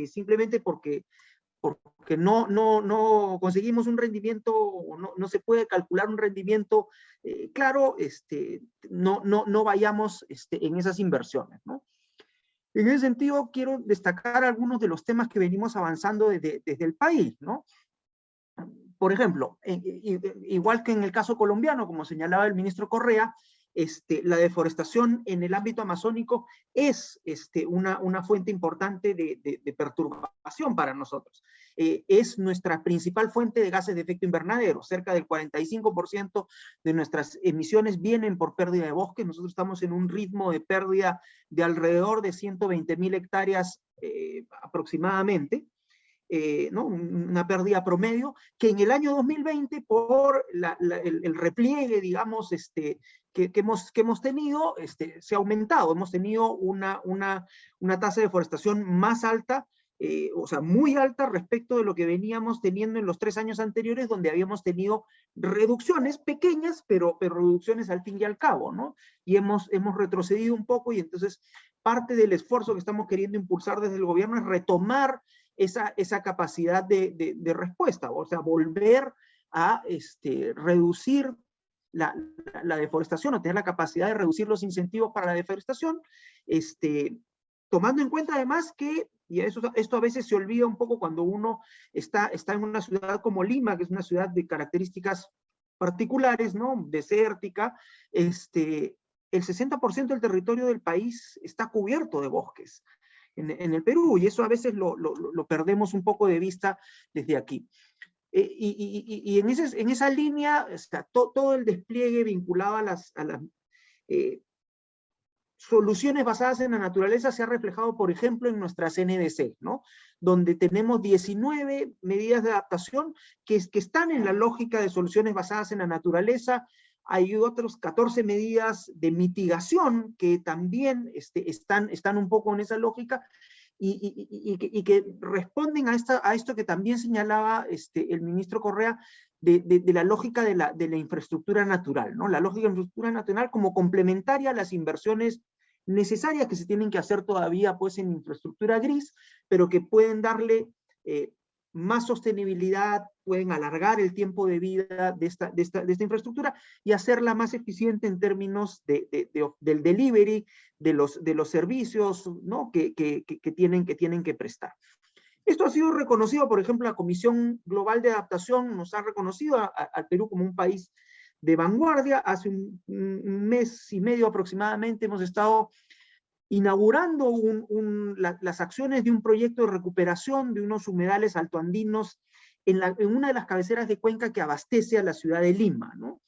[SPEAKER 6] simplemente porque no conseguimos un rendimiento, o no se puede calcular un rendimiento claro, no vayamos en esas inversiones, ¿no? En ese sentido, quiero destacar algunos de los temas que venimos avanzando desde el país, ¿no? Por ejemplo, igual que en el caso colombiano, como señalaba el ministro Correa, la deforestación en el ámbito amazónico es una fuente importante de perturbación para nosotros. Es nuestra principal fuente de gases de efecto invernadero. Cerca del 45% de nuestras emisiones vienen por pérdida de bosques. Nosotros estamos en un ritmo de pérdida de alrededor de 120.000 hectáreas aproximadamente. ¿no? Una pérdida promedio, que en el año 2020, por el repliegue, digamos, que hemos tenido, se ha aumentado. Hemos tenido una tasa de deforestación más alta, o sea, muy alta respecto de lo que veníamos teniendo en los 3 años anteriores, donde habíamos tenido reducciones pequeñas, pero reducciones al fin y al cabo, ¿no? Y hemos retrocedido un poco, y entonces parte del esfuerzo que estamos queriendo impulsar desde el gobierno es retomar esa capacidad de respuesta, o sea, volver a reducir la deforestación, o tener la capacidad de reducir los incentivos para la deforestación, tomando en cuenta además que, y esto a veces se olvida un poco cuando uno está en una ciudad como Lima, que es una ciudad de características particulares, ¿no? Desértica, el 60% del territorio del país está cubierto de bosques en el Perú, y eso a veces lo perdemos un poco de vista desde aquí. Y en esa línea, está todo el despliegue vinculado a las soluciones basadas en la naturaleza se ha reflejado, por ejemplo, en nuestras NDC, ¿no? Donde tenemos 19 medidas de adaptación que están en la lógica de soluciones basadas en la naturaleza. Hay otros 14 medidas de mitigación que también están un poco en esa lógica y que responden a esto que también señalaba el ministro Correa de la lógica de la infraestructura natural, ¿no? La lógica de la infraestructura natural como complementaria a las inversiones necesarias que se tienen que hacer todavía pues en infraestructura gris, pero que pueden darle más sostenibilidad, pueden alargar el tiempo de vida de esta infraestructura y hacerla más eficiente en términos del delivery, de los servicios, ¿no? que tienen que prestar. Esto ha sido reconocido, por ejemplo, la Comisión Global de Adaptación nos ha reconocido al Perú como un país de vanguardia. Hace un mes y medio aproximadamente hemos estado inaugurando las acciones de un proyecto de recuperación de unos humedales altoandinos en una de las cabeceras de cuenca que abastece a la ciudad de Lima, ¿no?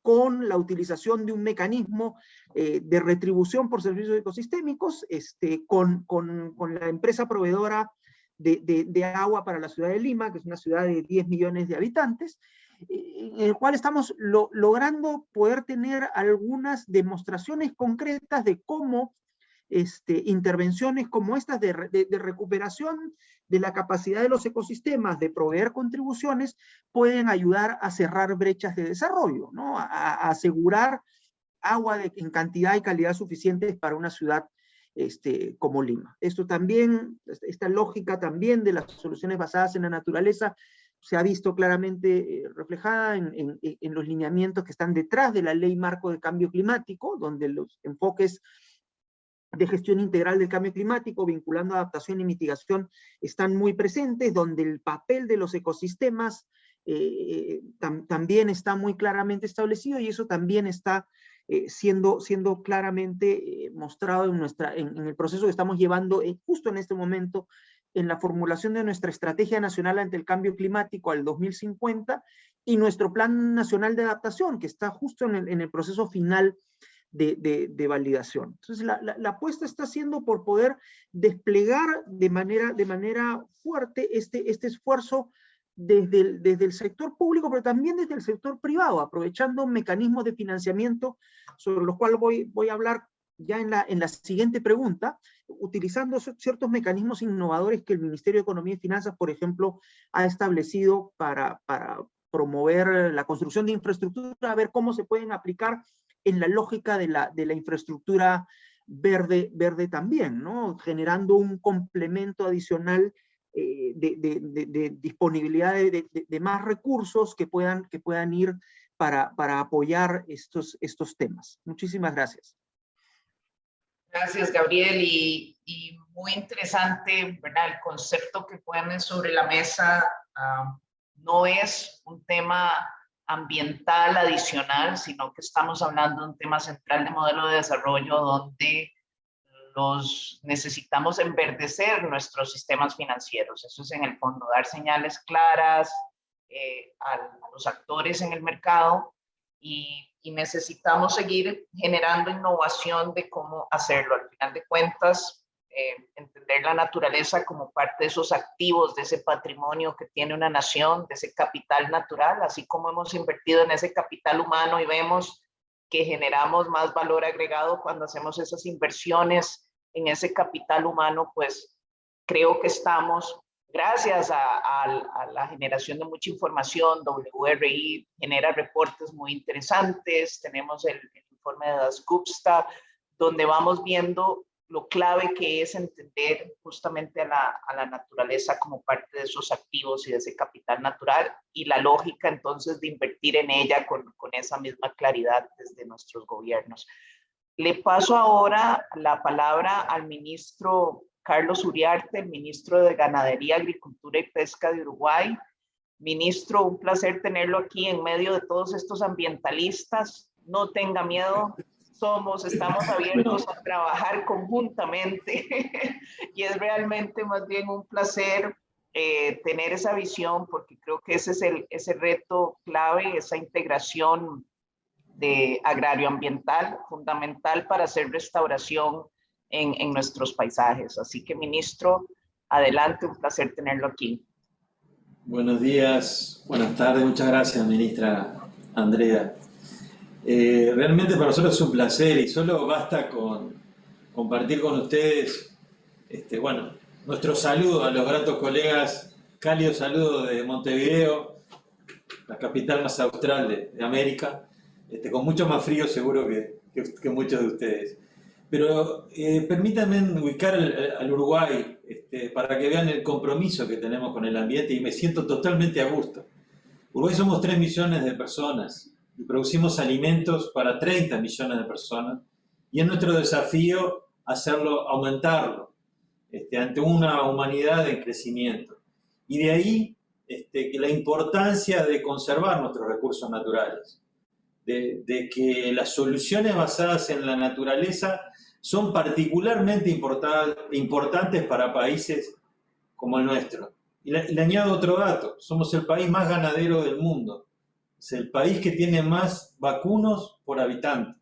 [SPEAKER 6] Con la utilización de un mecanismo de retribución por servicios ecosistémicos, con la empresa proveedora de agua para la ciudad de Lima, que es una ciudad de 10 millones de habitantes, en el cual estamos logrando poder tener algunas demostraciones concretas de cómo intervenciones como estas de recuperación de la capacidad de los ecosistemas de proveer contribuciones pueden ayudar a cerrar brechas de desarrollo, ¿no? A asegurar agua en cantidad y calidad suficientes para una ciudad como Lima. Esto también, esta lógica también de las soluciones basadas en la naturaleza se ha visto claramente reflejada en los lineamientos que están detrás de la Ley Marco de Cambio Climático, donde los enfoques de gestión integral del cambio climático, vinculando adaptación y mitigación, están muy presentes, donde el papel de los ecosistemas también está muy claramente establecido, y eso también está siendo claramente mostrado en el proceso que estamos llevando justo en este momento, en la formulación de nuestra Estrategia Nacional ante el Cambio Climático al 2050, y nuestro Plan Nacional de Adaptación, que está justo en el proceso final de validación. Entonces, la apuesta está siendo por poder desplegar de manera fuerte este esfuerzo desde el sector público, pero también desde el sector privado, aprovechando mecanismos de financiamiento sobre los cuales voy a hablar ya en la siguiente pregunta, utilizando ciertos mecanismos innovadores que el Ministerio de Economía y Finanzas, por ejemplo, ha establecido para promover la construcción de infraestructura, a ver cómo se pueden aplicar en la lógica de la infraestructura verde también, ¿no? Generando un complemento adicional de disponibilidad de más recursos que puedan ir para apoyar estos temas. Muchísimas gracias.
[SPEAKER 4] Gracias, Gabriel, y muy interesante, ¿verdad? El concepto que ponen sobre la mesa no es un tema ambiental adicional, sino que estamos hablando de un tema central de modelo de desarrollo donde necesitamos enverdecer nuestros sistemas financieros. Eso es en el fondo, dar señales claras a los actores en el mercado y necesitamos seguir generando innovación de cómo hacerlo. Al final de cuentas, entender la naturaleza como parte de esos activos, de ese patrimonio que tiene una nación, de ese capital natural, así como hemos invertido en ese capital humano y vemos que generamos más valor agregado cuando hacemos esas inversiones en ese capital humano, pues creo que estamos, gracias a la generación de mucha información, WRI genera reportes muy interesantes, tenemos el informe de Dasgupta, donde vamos viendo lo clave que es entender justamente a la naturaleza como parte de esos activos y de ese capital natural y la lógica entonces de invertir en ella con esa misma claridad desde nuestros gobiernos. Le paso ahora la palabra al ministro Carlos Uriarte, el ministro de Ganadería, Agricultura y Pesca de Uruguay. Ministro, un placer tenerlo aquí en medio de todos estos ambientalistas. No tenga miedo. Estamos abiertos a trabajar conjuntamente y es realmente más bien un placer tener esa visión porque creo que ese es ese reto clave, esa integración de agrario-ambiental fundamental para hacer restauración en nuestros paisajes. Así que, ministro, adelante, un placer tenerlo aquí.
[SPEAKER 7] Buenos días, buenas tardes, muchas gracias, ministra Andrea. Realmente para nosotros es un placer y solo basta con compartir con ustedes, bueno, nuestro saludo a los gratos colegas, cálido saludo de Montevideo, la capital más austral de América, con mucho más frío seguro que muchos de ustedes. Pero permítanme ubicar al Uruguay para que vean el compromiso que tenemos con el ambiente y me siento totalmente a gusto. Uruguay somos 3 millones de personas y producimos alimentos para 30 millones de personas y es nuestro desafío aumentarlo ante una humanidad en crecimiento. Y de ahí que la importancia de conservar nuestros recursos naturales, de que las soluciones basadas en la naturaleza son particularmente importantes para países como el nuestro. Y le añado otro dato, somos el país más ganadero del mundo. Es el país que tiene más vacunos por habitante,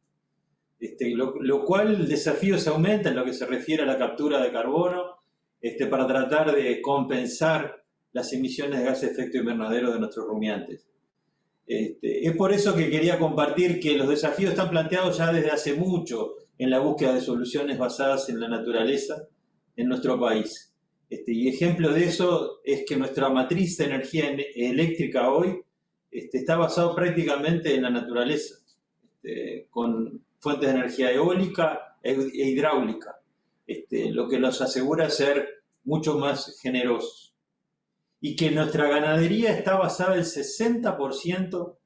[SPEAKER 7] lo cual el desafío se aumenta en lo que se refiere a la captura de carbono para tratar de compensar las emisiones de gases de efecto invernadero de nuestros rumiantes. Es por eso que quería compartir que los desafíos están planteados ya desde hace mucho en la búsqueda de soluciones basadas en la naturaleza en nuestro país. Y ejemplo de eso es que nuestra matriz de energía eléctrica hoy está basado prácticamente en la naturaleza, con fuentes de energía eólica e hidráulica, lo que nos asegura ser mucho más generosos. Y que nuestra ganadería está basada el 60%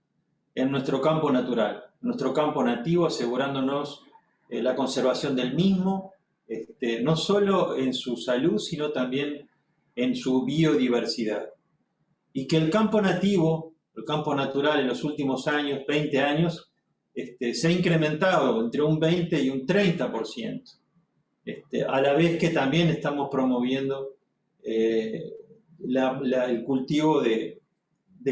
[SPEAKER 7] en nuestro campo natural, nuestro campo nativo, asegurándonos la conservación del mismo, no solo en su salud, sino también en su biodiversidad. Y que el campo nativo, el campo natural en los últimos años, 20 años, se ha incrementado entre un 20 y un 30%, a la vez que también estamos promoviendo el cultivo de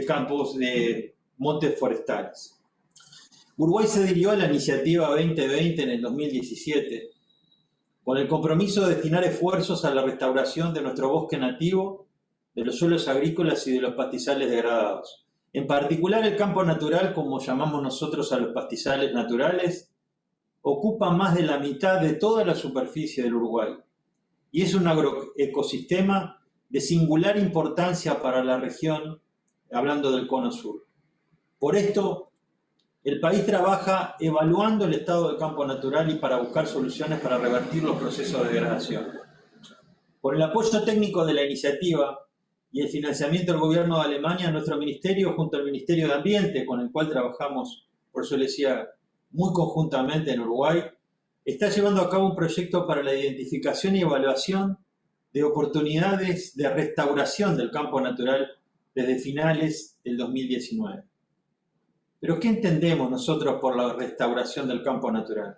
[SPEAKER 7] campos de montes forestales. Uruguay se adhirió a la iniciativa 2020 en el 2017 con el compromiso de destinar esfuerzos a la restauración de nuestro bosque nativo, de los suelos agrícolas y de los pastizales degradados. En particular, el campo natural, como llamamos nosotros a los pastizales naturales, ocupa más de la mitad de toda la superficie del Uruguay y es un agroecosistema de singular importancia para la región, hablando del Cono Sur. Por esto, el país trabaja evaluando el estado del campo natural y para buscar soluciones para revertir los procesos de degradación. Por el apoyo técnico de la iniciativa y el financiamiento del gobierno de Alemania, nuestro ministerio, junto al Ministerio de Ambiente, con el cual trabajamos, por eso le decía, muy conjuntamente en Uruguay, está llevando a cabo un proyecto para la identificación y evaluación de oportunidades de restauración del campo natural desde finales del 2019. Pero ¿qué entendemos nosotros por la restauración del campo natural?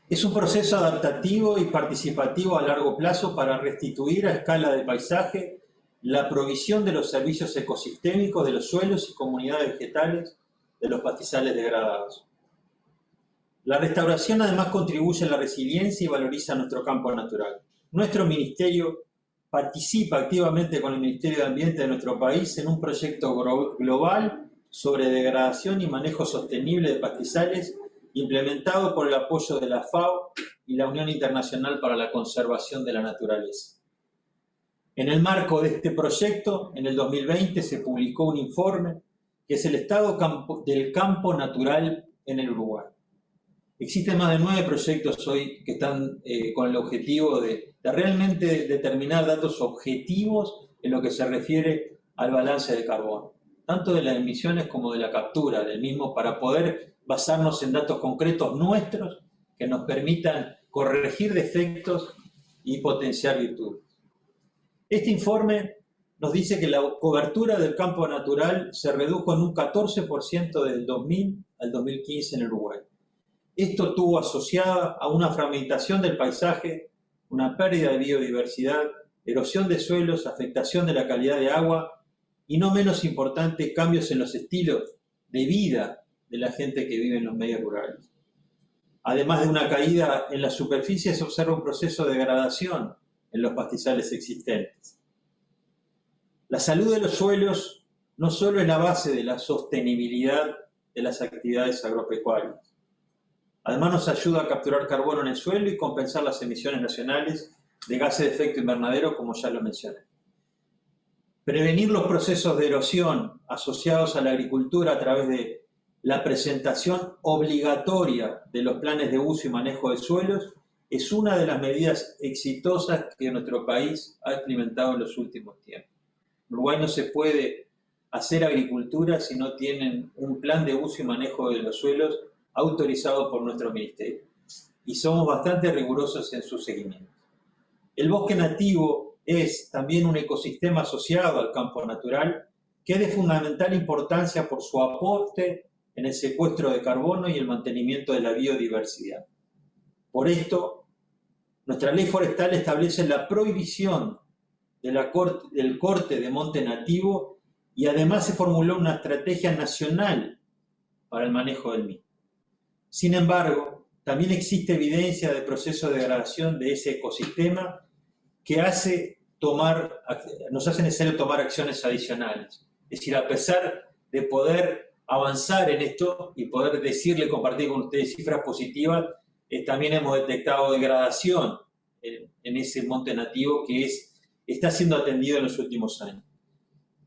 [SPEAKER 7] Es un proceso adaptativo y participativo a largo plazo para restituir a escala de paisaje la provisión de los servicios ecosistémicos de los suelos y comunidades vegetales de los pastizales degradados. La restauración además contribuye a la resiliencia y valoriza nuestro campo natural. Nuestro ministerio participa activamente con el Ministerio de Ambiente de nuestro país en un proyecto global sobre degradación y manejo sostenible de pastizales implementado por el apoyo de la FAO y la Unión Internacional para la Conservación de la Naturaleza. En el marco de este proyecto, en el 2020 se publicó un informe que es el estado del campo natural en el Uruguay. Existen más de 9 proyectos hoy que están con el objetivo de realmente determinar datos objetivos en lo que se refiere al balance de carbono, tanto de las emisiones como de la captura del mismo, para poder basarnos en datos concretos nuestros que nos permitan corregir defectos y potenciar virtudes. Este informe nos dice que la cobertura del campo natural se redujo en un 14% desde el 2000 al 2015 en el Uruguay. Esto tuvo asociada a una fragmentación del paisaje, una pérdida de biodiversidad, erosión de suelos, afectación de la calidad de agua y, no menos importante, cambios en los estilos de vida de la gente que vive en los medios rurales. Además de una caída en la superficie, se observa un proceso de degradación en los pastizales existentes. La salud de los suelos no solo es la base de la sostenibilidad de las actividades agropecuarias, además nos ayuda a capturar carbono en el suelo y compensar las emisiones nacionales de gases de efecto invernadero, como ya lo mencioné. Prevenir los procesos de erosión asociados a la agricultura a través de la presentación obligatoria de los planes de uso y manejo de suelos es una de las medidas exitosas que nuestro país ha implementado en los últimos tiempos. En Uruguay no se puede hacer agricultura si no tienen un plan de uso y manejo de los suelos autorizado por nuestro ministerio. Y somos bastante rigurosos en su seguimiento. El bosque nativo es también un ecosistema asociado al campo natural que es de fundamental importancia por su aporte en el secuestro de carbono y el mantenimiento de la biodiversidad. Por esto, nuestra ley forestal establece la prohibición del corte de monte nativo y además se formuló una estrategia nacional para el manejo del mismo. Sin embargo, también existe evidencia de proceso de degradación de ese ecosistema que nos hace necesario tomar acciones adicionales. Es decir, a pesar de poder avanzar en esto y poder compartir con ustedes cifras positivas, también hemos detectado degradación en ese monte nativo que está siendo atendido en los últimos años.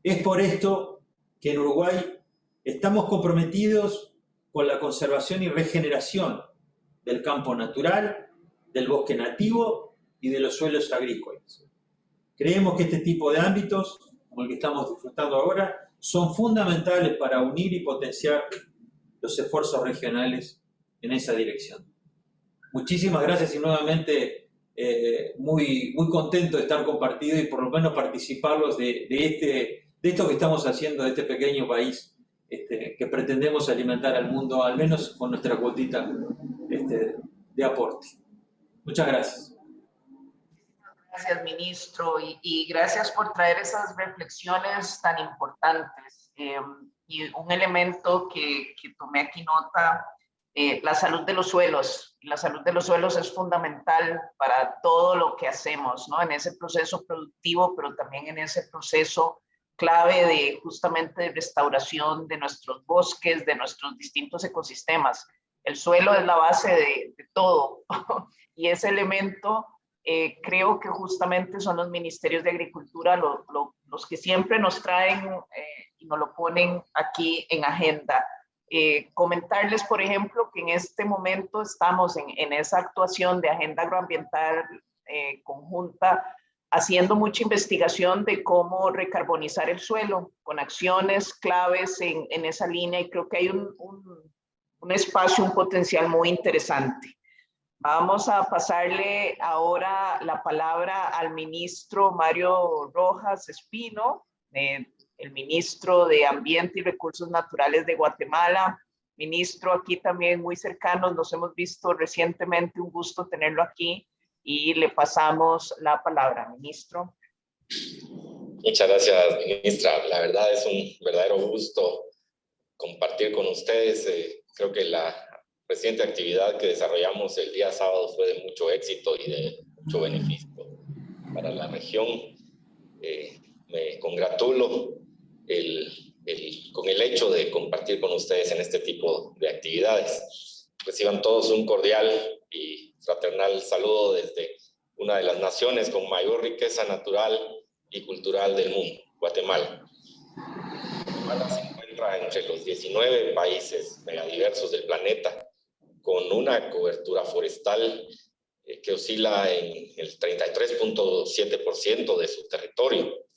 [SPEAKER 7] Es por esto que en Uruguay estamos comprometidos con la conservación y regeneración del campo natural, del bosque nativo y de los suelos agrícolas. Creemos que este tipo de ámbitos, como el que estamos disfrutando ahora, son fundamentales para unir y potenciar los esfuerzos regionales en esa dirección. Muchísimas gracias y nuevamente muy contento de estar compartido y por lo menos participarlos de esto que estamos haciendo, de este pequeño país que pretendemos alimentar al mundo, al menos con nuestra cuotita de aporte. Muchas gracias.
[SPEAKER 4] Gracias, ministro, y gracias por traer esas reflexiones tan importantes. Y un elemento que tomé aquí nota, la salud de los suelos. La salud de los suelos es fundamental para todo lo que hacemos, ¿no? En ese proceso productivo, pero también en ese proceso clave de justamente de restauración de nuestros bosques, de nuestros distintos ecosistemas. El suelo es la base de todo y ese elemento creo que justamente son los ministerios de Agricultura los que siempre nos traen y nos lo ponen aquí en agenda. Comentarles, por ejemplo, que en este momento estamos en esa actuación de agenda agroambiental conjunta, haciendo mucha investigación de cómo recarbonizar el suelo con acciones claves en esa línea y creo que hay un espacio, un potencial muy interesante. Vamos a pasarle ahora la palabra al ministro Mario Rojas Espino, el ministro de Ambiente y Recursos Naturales de Guatemala. Ministro, aquí también muy cercanos, nos hemos visto recientemente, un gusto tenerlo aquí y le pasamos la palabra, ministro.
[SPEAKER 8] Muchas gracias, ministra. La verdad es un verdadero gusto compartir con ustedes. Creo que la reciente actividad que desarrollamos el día sábado fue de mucho éxito y de mucho beneficio para la región. Me congratulo con el hecho de compartir con ustedes en este tipo de actividades. Reciban todos un cordial y fraternal saludo desde una de las naciones con mayor riqueza natural y cultural del mundo, Guatemala. Guatemala se encuentra entre los 19 países megadiversos del planeta, con una cobertura forestal que oscila en el 33.7% de su territorio.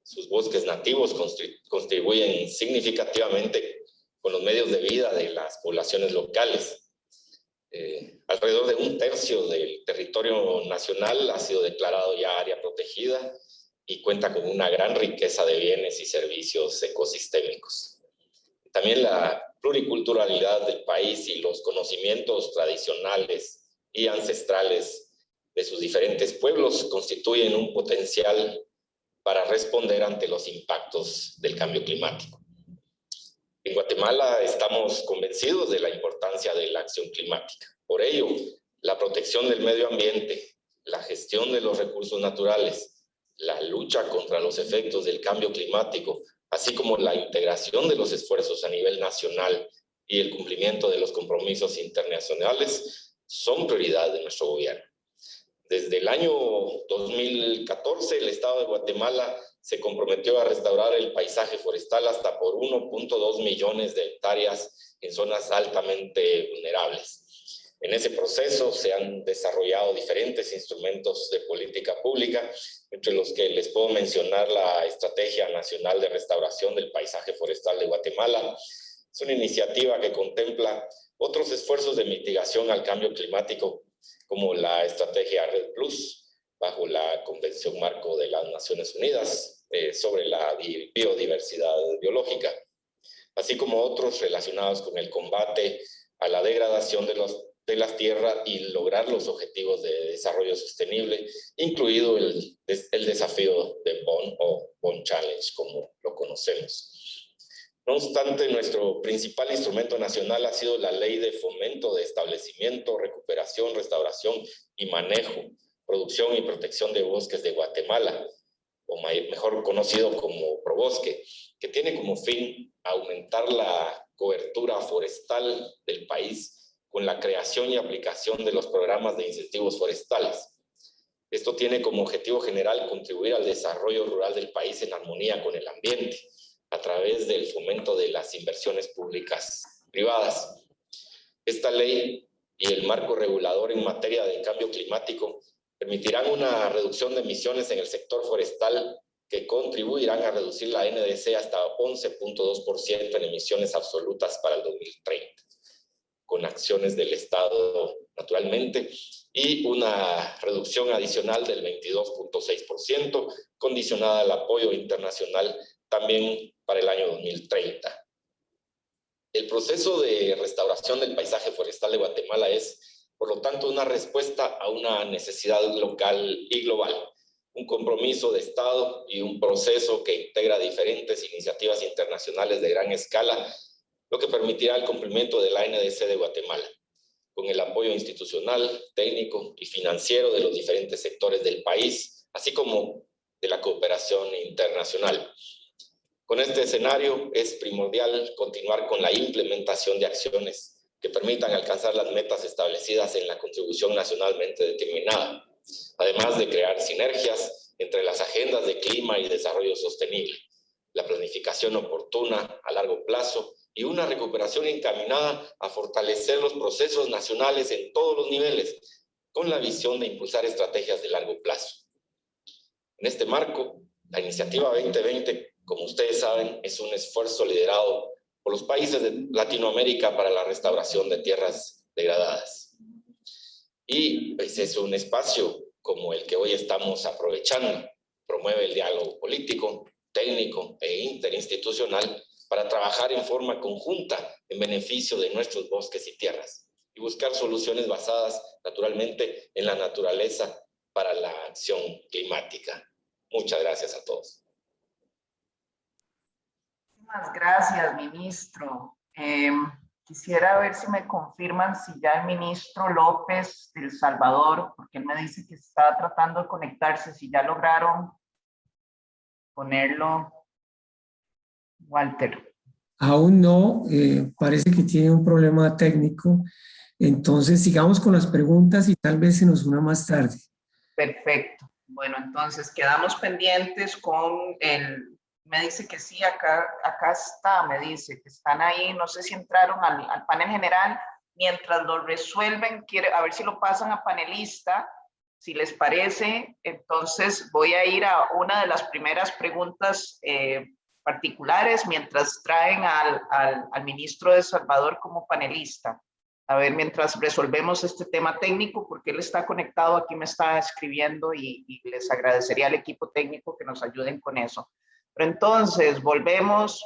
[SPEAKER 8] Sus bosques nativos contribuyen significativamente con los medios de vida de las poblaciones locales. Alrededor de 1/3 del territorio nacional ha sido declarado ya área protegida y cuenta con una gran riqueza de bienes y servicios ecosistémicos. También la pluriculturalidad del país y los conocimientos tradicionales y ancestrales de sus diferentes pueblos constituyen un potencial para responder ante los impactos del cambio climático. En Guatemala estamos convencidos de la importancia de la acción climática. Por ello, la protección del medio ambiente, la gestión de los recursos naturales, la lucha contra los efectos del cambio climático, así como la integración de los esfuerzos a nivel nacional y el cumplimiento de los compromisos internacionales son prioridad de nuestro gobierno. Desde el año 2014, el Estado de Guatemala se comprometió a restaurar el paisaje forestal hasta por 1.2 millones de hectáreas en zonas altamente vulnerables. En ese proceso se han desarrollado diferentes instrumentos de política pública, entre los que les puedo mencionar la Estrategia Nacional de Restauración del Paisaje Forestal de Guatemala. Es una iniciativa que contempla otros esfuerzos de mitigación al cambio climático, como la estrategia Red Plus, bajo la Convención Marco de las Naciones Unidas sobre la biodiversidad biológica, así como otros relacionados con el combate a la degradación de las tierras y lograr los objetivos de desarrollo sostenible, incluido el desafío de Bonn o Bonn Challenge, como lo conocemos. No obstante, nuestro principal instrumento nacional ha sido la Ley de Fomento de Establecimiento, Recuperación, Restauración y Manejo, Producción y Protección de Bosques de Guatemala, o mejor conocido como Probosque, que tiene como fin aumentar la cobertura forestal del país con la creación y aplicación de los programas de incentivos forestales. Esto tiene como objetivo general contribuir al desarrollo rural del país en armonía con el ambiente, a través del fomento de las inversiones públicas privadas. Esta ley y el marco regulador en materia de cambio climático permitirán una reducción de emisiones en el sector forestal que contribuirán a reducir la NDC hasta 11.2% en emisiones absolutas para el 2030, con acciones del Estado naturalmente, y una reducción adicional del 22.6%, condicionada al apoyo internacional también para el año 2030. El proceso de restauración del paisaje forestal de Guatemala es, por lo tanto, una respuesta a una necesidad local y global, un compromiso de Estado y un proceso que integra diferentes iniciativas internacionales de gran escala, lo que permitirá el cumplimiento de la NDC de Guatemala, con el apoyo institucional, técnico y financiero de los diferentes sectores del país, así como de la cooperación internacional. Con este escenario es primordial continuar con la implementación de acciones que permitan alcanzar las metas establecidas en la contribución nacionalmente determinada, además de crear sinergias entre las agendas de clima y desarrollo sostenible, la planificación oportuna a largo plazo y una recuperación encaminada a fortalecer los procesos nacionales en todos los niveles, con la visión de impulsar estrategias de largo plazo. En este marco, la Iniciativa 2020, como ustedes saben, es un esfuerzo liderado por los países de Latinoamérica para la restauración de tierras degradadas. Y pues, es un espacio como el que hoy estamos aprovechando. Promueve el diálogo político, técnico e interinstitucional para trabajar en forma conjunta en beneficio de nuestros bosques y tierras y buscar soluciones basadas naturalmente en la naturaleza para la acción climática. Muchas gracias a todos.
[SPEAKER 4] Muchas gracias, ministro. Quisiera ver si me confirman si ya el ministro López de El Salvador, porque él me dice que está tratando de conectarse, si ya lograron ponerlo. Walter.
[SPEAKER 2] Aún no, parece que tiene un problema técnico. Entonces sigamos con las preguntas y tal vez se nos una más tarde.
[SPEAKER 4] Perfecto. Bueno, entonces quedamos pendientes con el... Me dice que sí, acá está, me dice que están ahí, no sé si entraron al panel general. Mientras lo resuelven, a ver si lo pasan a panelista, si les parece. Entonces voy a ir a una de las primeras preguntas particulares mientras traen al ministro de El Salvador como panelista. A ver, mientras resolvemos este tema técnico, porque él está conectado, aquí me está escribiendo y les agradecería al equipo técnico que nos ayuden con eso. Pero entonces, volvemos.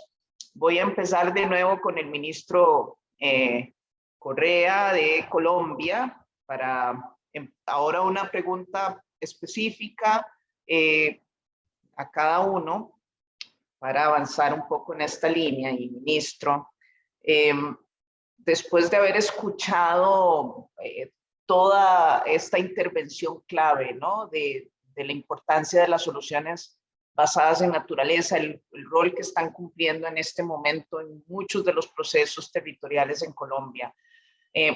[SPEAKER 4] Voy a empezar de nuevo con el ministro Correa de Colombia para ahora una pregunta específica a cada uno para avanzar un poco en esta línea. Y ministro, después de haber escuchado toda esta intervención clave, ¿no? de la importancia de las soluciones basadas en naturaleza, el rol que están cumpliendo en este momento en muchos de los procesos territoriales en Colombia.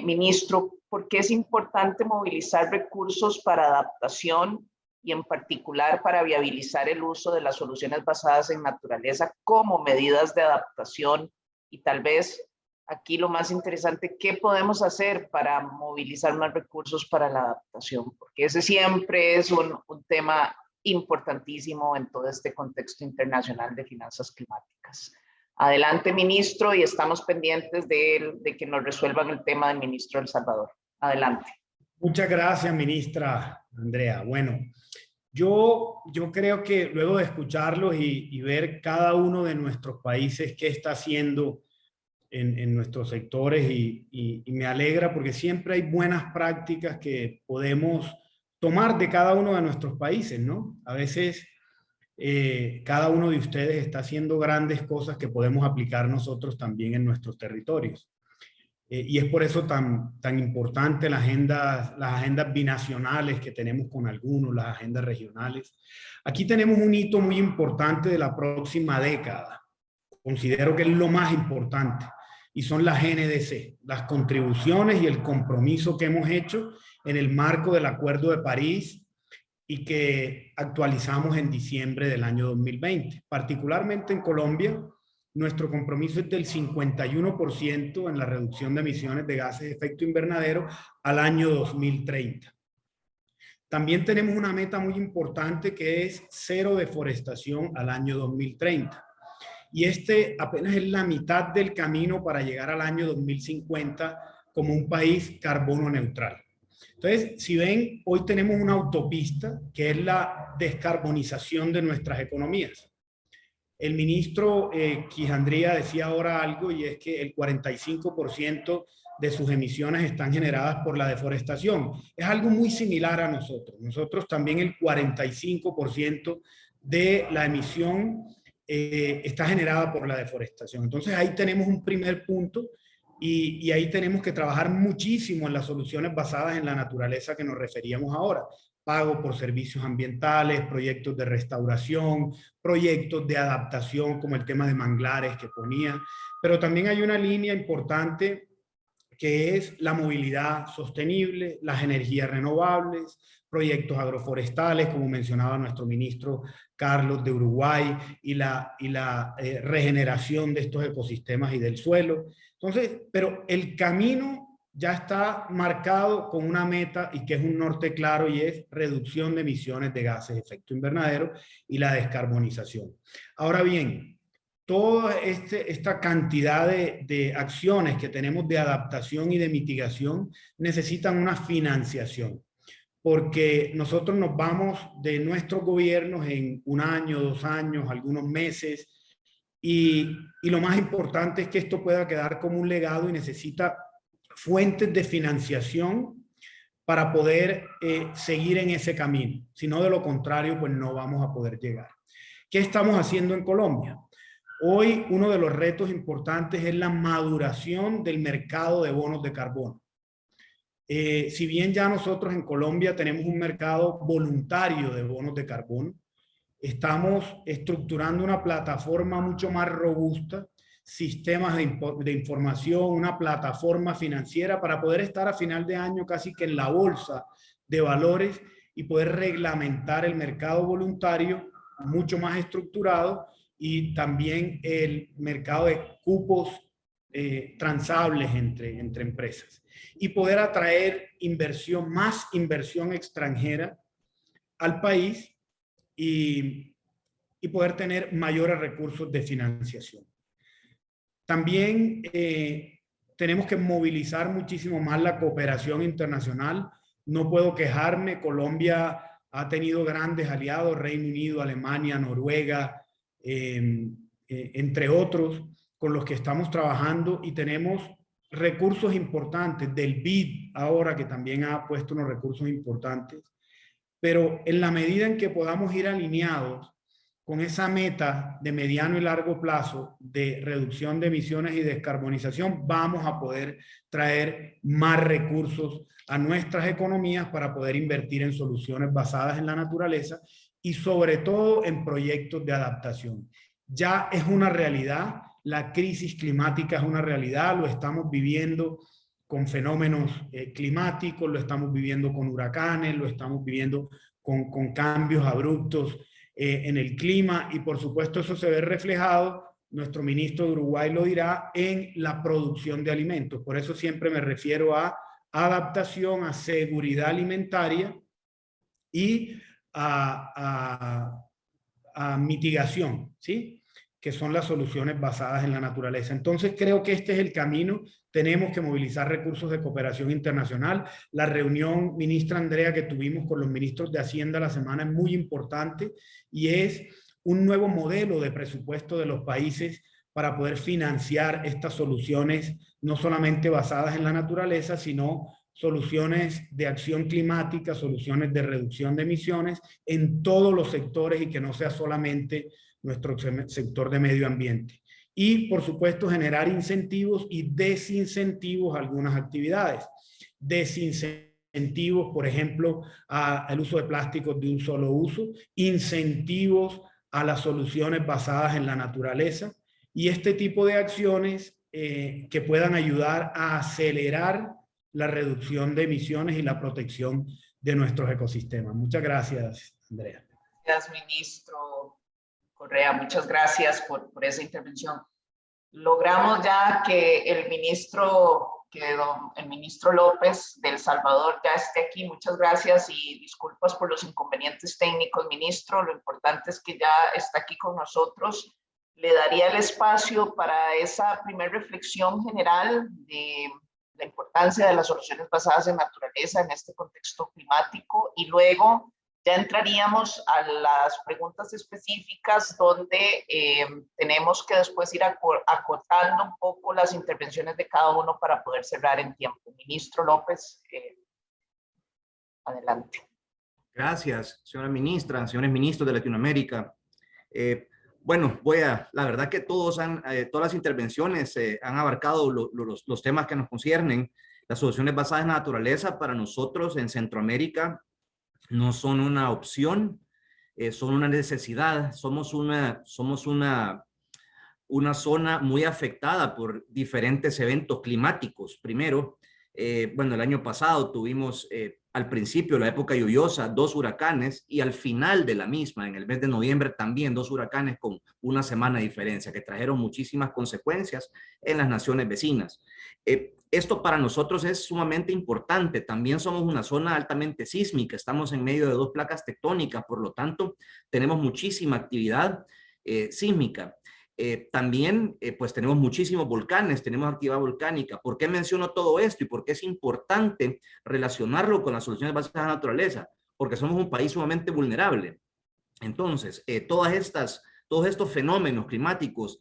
[SPEAKER 4] Ministro, ¿por qué es importante movilizar recursos para adaptación y en particular para viabilizar el uso de las soluciones basadas en naturaleza como medidas de adaptación? Y tal vez aquí lo más interesante, ¿qué podemos hacer para movilizar más recursos para la adaptación? Porque ese siempre es un tema importantísimo en todo este contexto internacional de finanzas climáticas. Adelante, ministro, y estamos pendientes de que nos resuelvan el tema del ministro de El Salvador. Adelante.
[SPEAKER 5] Muchas gracias, ministra Andrea. Bueno, yo creo que luego de escucharlos y ver cada uno de nuestros países qué está haciendo en nuestros sectores y me alegra porque siempre hay buenas prácticas que podemos tomar de cada uno de nuestros países, ¿no? A veces cada uno de ustedes está haciendo grandes cosas que podemos aplicar nosotros también en nuestros territorios. Y es por eso tan importante las agendas binacionales que tenemos con algunos, las agendas regionales. Aquí tenemos un hito muy importante de la próxima década. Considero que es lo más importante. Y son las NDC, las contribuciones y el compromiso que hemos hecho en el marco del Acuerdo de París y que actualizamos en diciembre del año 2020. Particularmente en Colombia, nuestro compromiso es del 51% en la reducción de emisiones de gases de efecto invernadero al año 2030. También tenemos una meta muy importante que es cero deforestación al año 2030. Y apenas es la mitad del camino para llegar al año 2050 como un país carbono neutral. Entonces, si ven, hoy tenemos una autopista que es la descarbonización de nuestras economías. El ministro Quijandría decía ahora algo y es que el 45% de sus emisiones están generadas por la deforestación. Es algo muy similar a nosotros. Nosotros también el 45% de la emisión está generada por la deforestación. Entonces ahí tenemos un primer punto y ahí tenemos que trabajar muchísimo en las soluciones basadas en la naturaleza que nos referíamos ahora. Pago por servicios ambientales, proyectos de restauración, proyectos de adaptación como el tema de manglares que ponía, pero también hay una línea importante que es la movilidad sostenible, las energías renovables, proyectos agroforestales, como mencionaba nuestro ministro Carlos de Uruguay, y la regeneración de estos ecosistemas y del suelo. Entonces, pero el camino ya está marcado con una meta y que es un norte claro y es reducción de emisiones de gases de efecto invernadero y la descarbonización. Ahora bien, toda esta cantidad de acciones que tenemos de adaptación y de mitigación necesitan una financiación. porque nosotros nos vamos de nuestros gobiernos en 1 año, 2 años, algunos meses, y lo más importante es que esto pueda quedar como un legado y necesita fuentes de financiación para poder seguir en ese camino. Si no, de lo contrario, pues no vamos a poder llegar. ¿Qué estamos haciendo en Colombia? Hoy uno de los retos importantes es la maduración del mercado de bonos de carbono. Si bien ya nosotros en Colombia tenemos un mercado voluntario de bonos de carbono, estamos estructurando una plataforma mucho más robusta, sistemas de información, una plataforma financiera para poder estar a final de año casi que en la bolsa de valores y poder reglamentar el mercado voluntario mucho más estructurado y también el mercado de cupos transables entre empresas y poder atraer más inversión extranjera al país y poder tener mayores recursos de financiación. También tenemos que movilizar muchísimo más la cooperación internacional. No puedo quejarme, Colombia ha tenido grandes aliados, Reino Unido, Alemania, Noruega, entre otros, con los que estamos trabajando y tenemos recursos importantes del BID ahora, que también ha puesto unos recursos importantes, pero en la medida en que podamos ir alineados con esa meta de mediano y largo plazo de reducción de emisiones y descarbonización, vamos a poder traer más recursos a nuestras economías para poder invertir en soluciones basadas en la naturaleza y sobre todo en proyectos de adaptación. Ya es una realidad, la crisis climática es una realidad, lo estamos viviendo con fenómenos climáticos, lo estamos viviendo con huracanes, lo estamos viviendo con cambios abruptos en el clima y por supuesto eso se ve reflejado, nuestro ministro de Uruguay lo dirá, en la producción de alimentos. Por eso siempre me refiero a adaptación, a seguridad alimentaria y a mitigación, ¿sí? Que son las soluciones basadas en la naturaleza. Entonces creo que este es el camino. Tenemos que movilizar recursos de cooperación internacional. La reunión, ministra Andrea, que tuvimos con los ministros de Hacienda la semana es muy importante y es un nuevo modelo de presupuesto de los países para poder financiar estas soluciones, no solamente basadas en la naturaleza, sino soluciones de acción climática, soluciones de reducción de emisiones en todos los sectores y que no sea solamente nuestro sector de medio ambiente. Y, por supuesto, generar incentivos y desincentivos a algunas actividades. Desincentivos, por ejemplo, al uso de plásticos de un solo uso, incentivos a las soluciones basadas en la naturaleza y este tipo de acciones que puedan ayudar a acelerar la reducción de emisiones y la protección de nuestros ecosistemas. Muchas gracias, Andrea.
[SPEAKER 4] Gracias, ministro Correa, muchas gracias por esa intervención. Logramos ya que el ministro López de El Salvador ya esté aquí. Muchas gracias y disculpas por los inconvenientes técnicos, ministro. Lo importante es que ya está aquí con nosotros. Le daría el espacio para esa primera reflexión general de la importancia de las soluciones basadas en naturaleza en este contexto climático y luego ya entraríamos a las preguntas específicas donde tenemos que después ir acotando un poco las intervenciones de cada uno para poder cerrar en tiempo. Ministro López, adelante.
[SPEAKER 9] Gracias, señora ministra, señores ministros de Latinoamérica. Bueno, la verdad que todas las intervenciones han abarcado los temas que nos conciernen. Las soluciones basadas en la naturaleza para nosotros en Centroamérica no son una opción, son una necesidad. Somos una zona muy afectada por diferentes eventos climáticos. Primero, el año pasado tuvimos al principio, la época lluviosa, 2 huracanes y al final de la misma, en el mes de noviembre, también 2 huracanes con una semana de diferencia que trajeron muchísimas consecuencias en las naciones vecinas. Esto para nosotros es sumamente importante. También somos una zona altamente sísmica. Estamos en medio de 2 placas tectónicas, por lo tanto, tenemos muchísima actividad sísmica. También, pues tenemos muchísimos volcanes, tenemos actividad volcánica. ¿Por qué menciono todo esto y por qué es importante relacionarlo con las soluciones básicas de la naturaleza? Porque somos un país sumamente vulnerable. Entonces, todos estos fenómenos climáticos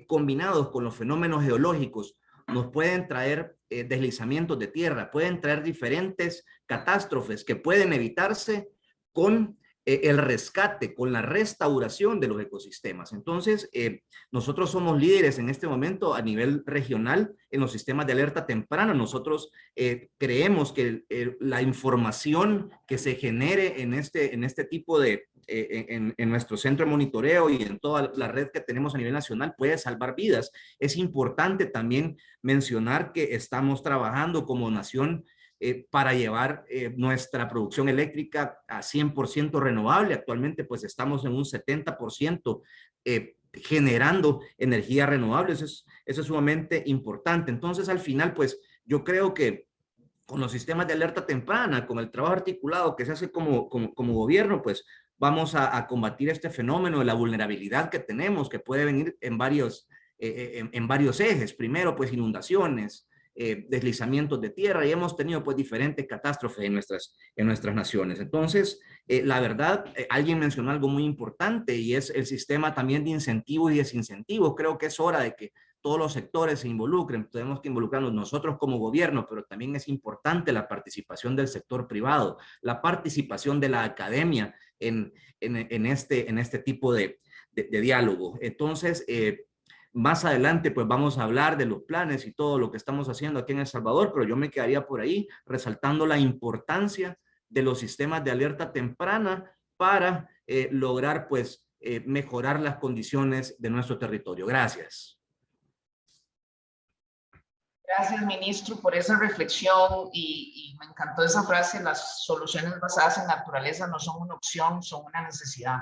[SPEAKER 9] combinados con los fenómenos geológicos nos pueden traer deslizamientos de tierra, pueden traer diferentes catástrofes que pueden evitarse con el rescate, con la restauración de los ecosistemas. Entonces, nosotros somos líderes en este momento a nivel regional en los sistemas de alerta temprana. Nosotros creemos que la información que se genere en este tipo de, en nuestro centro de monitoreo y en toda la red que tenemos a nivel nacional puede salvar vidas. Es importante también mencionar que estamos trabajando como nación para llevar nuestra producción eléctrica a 100% renovable. Actualmente pues estamos en un 70% generando energía renovable. Eso es sumamente importante. Entonces al final pues yo creo que con los sistemas de alerta temprana, con el trabajo articulado que se hace como gobierno, pues vamos a combatir este fenómeno de la vulnerabilidad que tenemos, que puede venir en varios ejes. Primero pues inundaciones, deslizamientos de tierra, y hemos tenido pues diferentes catástrofes en nuestras naciones. Entonces, la verdad, alguien mencionó algo muy importante y es el sistema también de incentivos y desincentivos. Creo que es hora de que todos los sectores se involucren. Tenemos que involucrarnos nosotros como gobierno, pero también es importante la participación del sector privado, la participación de la academia en este tipo de diálogo. Entonces, más adelante, pues vamos a hablar de los planes y todo lo que estamos haciendo aquí en El Salvador, pero yo me quedaría por ahí resaltando la importancia de los sistemas de alerta temprana para lograr, pues, mejorar las condiciones de nuestro territorio. Gracias.
[SPEAKER 4] Gracias, ministro, por esa reflexión y me encantó esa frase: las soluciones basadas en naturaleza no son una opción, son una necesidad.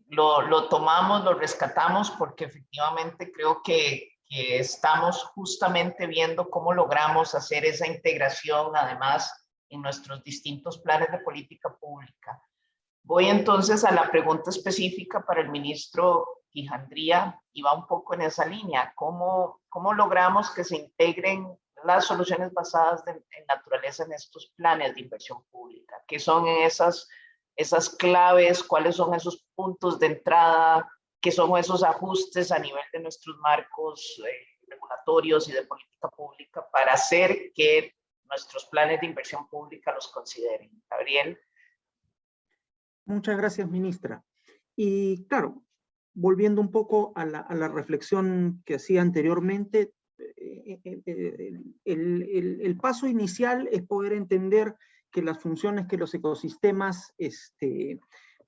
[SPEAKER 4] Lo tomamos, lo rescatamos porque efectivamente creo que estamos justamente viendo cómo logramos hacer esa integración además en nuestros distintos planes de política pública. Voy entonces a la pregunta específica para el ministro Quijandría y va un poco en esa línea. ¿Cómo logramos que se integren las soluciones basadas en naturaleza en estos planes de inversión pública? ¿Qué son esas claves? ¿Cuáles son esos puntos de entrada? ¿Qué son esos ajustes a nivel de nuestros marcos regulatorios y de política pública para hacer que nuestros planes de inversión pública los consideren? Gabriel.
[SPEAKER 6] Muchas gracias, ministra. Y claro, volviendo un poco a la reflexión que hacía anteriormente, el paso inicial es poder entender que las funciones que los ecosistemas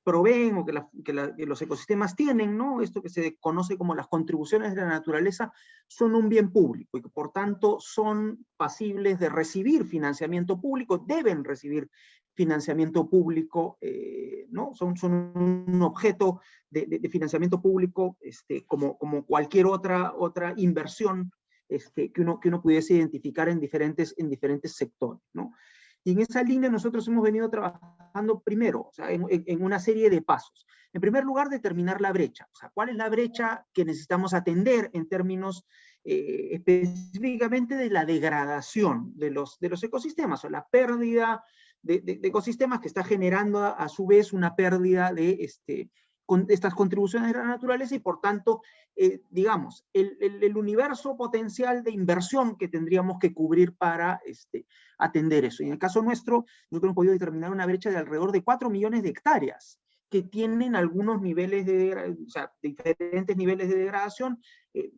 [SPEAKER 6] proveen o que los ecosistemas tienen, ¿no? Esto que se conoce como las contribuciones de la naturaleza, son un bien público y que por tanto son pasibles de recibir financiamiento público, deben recibir financiamiento público, ¿no? Son un objeto de financiamiento público como cualquier otra inversión que uno pudiese identificar en diferentes sectores, ¿no? Y en esa línea nosotros hemos venido trabajando primero, o sea, en una serie de pasos. En primer lugar, determinar la brecha. O sea, ¿cuál es la brecha que necesitamos atender en términos específicamente de la degradación de los ecosistemas, o la pérdida de ecosistemas que está generando a su vez una pérdida de estas contribuciones de la naturaleza y por tanto, digamos, el universo potencial de inversión que tendríamos que cubrir para atender eso. Y en el caso nuestro, nosotros hemos podido determinar una brecha de alrededor de 4 millones de hectáreas que tienen algunos niveles diferentes niveles de degradación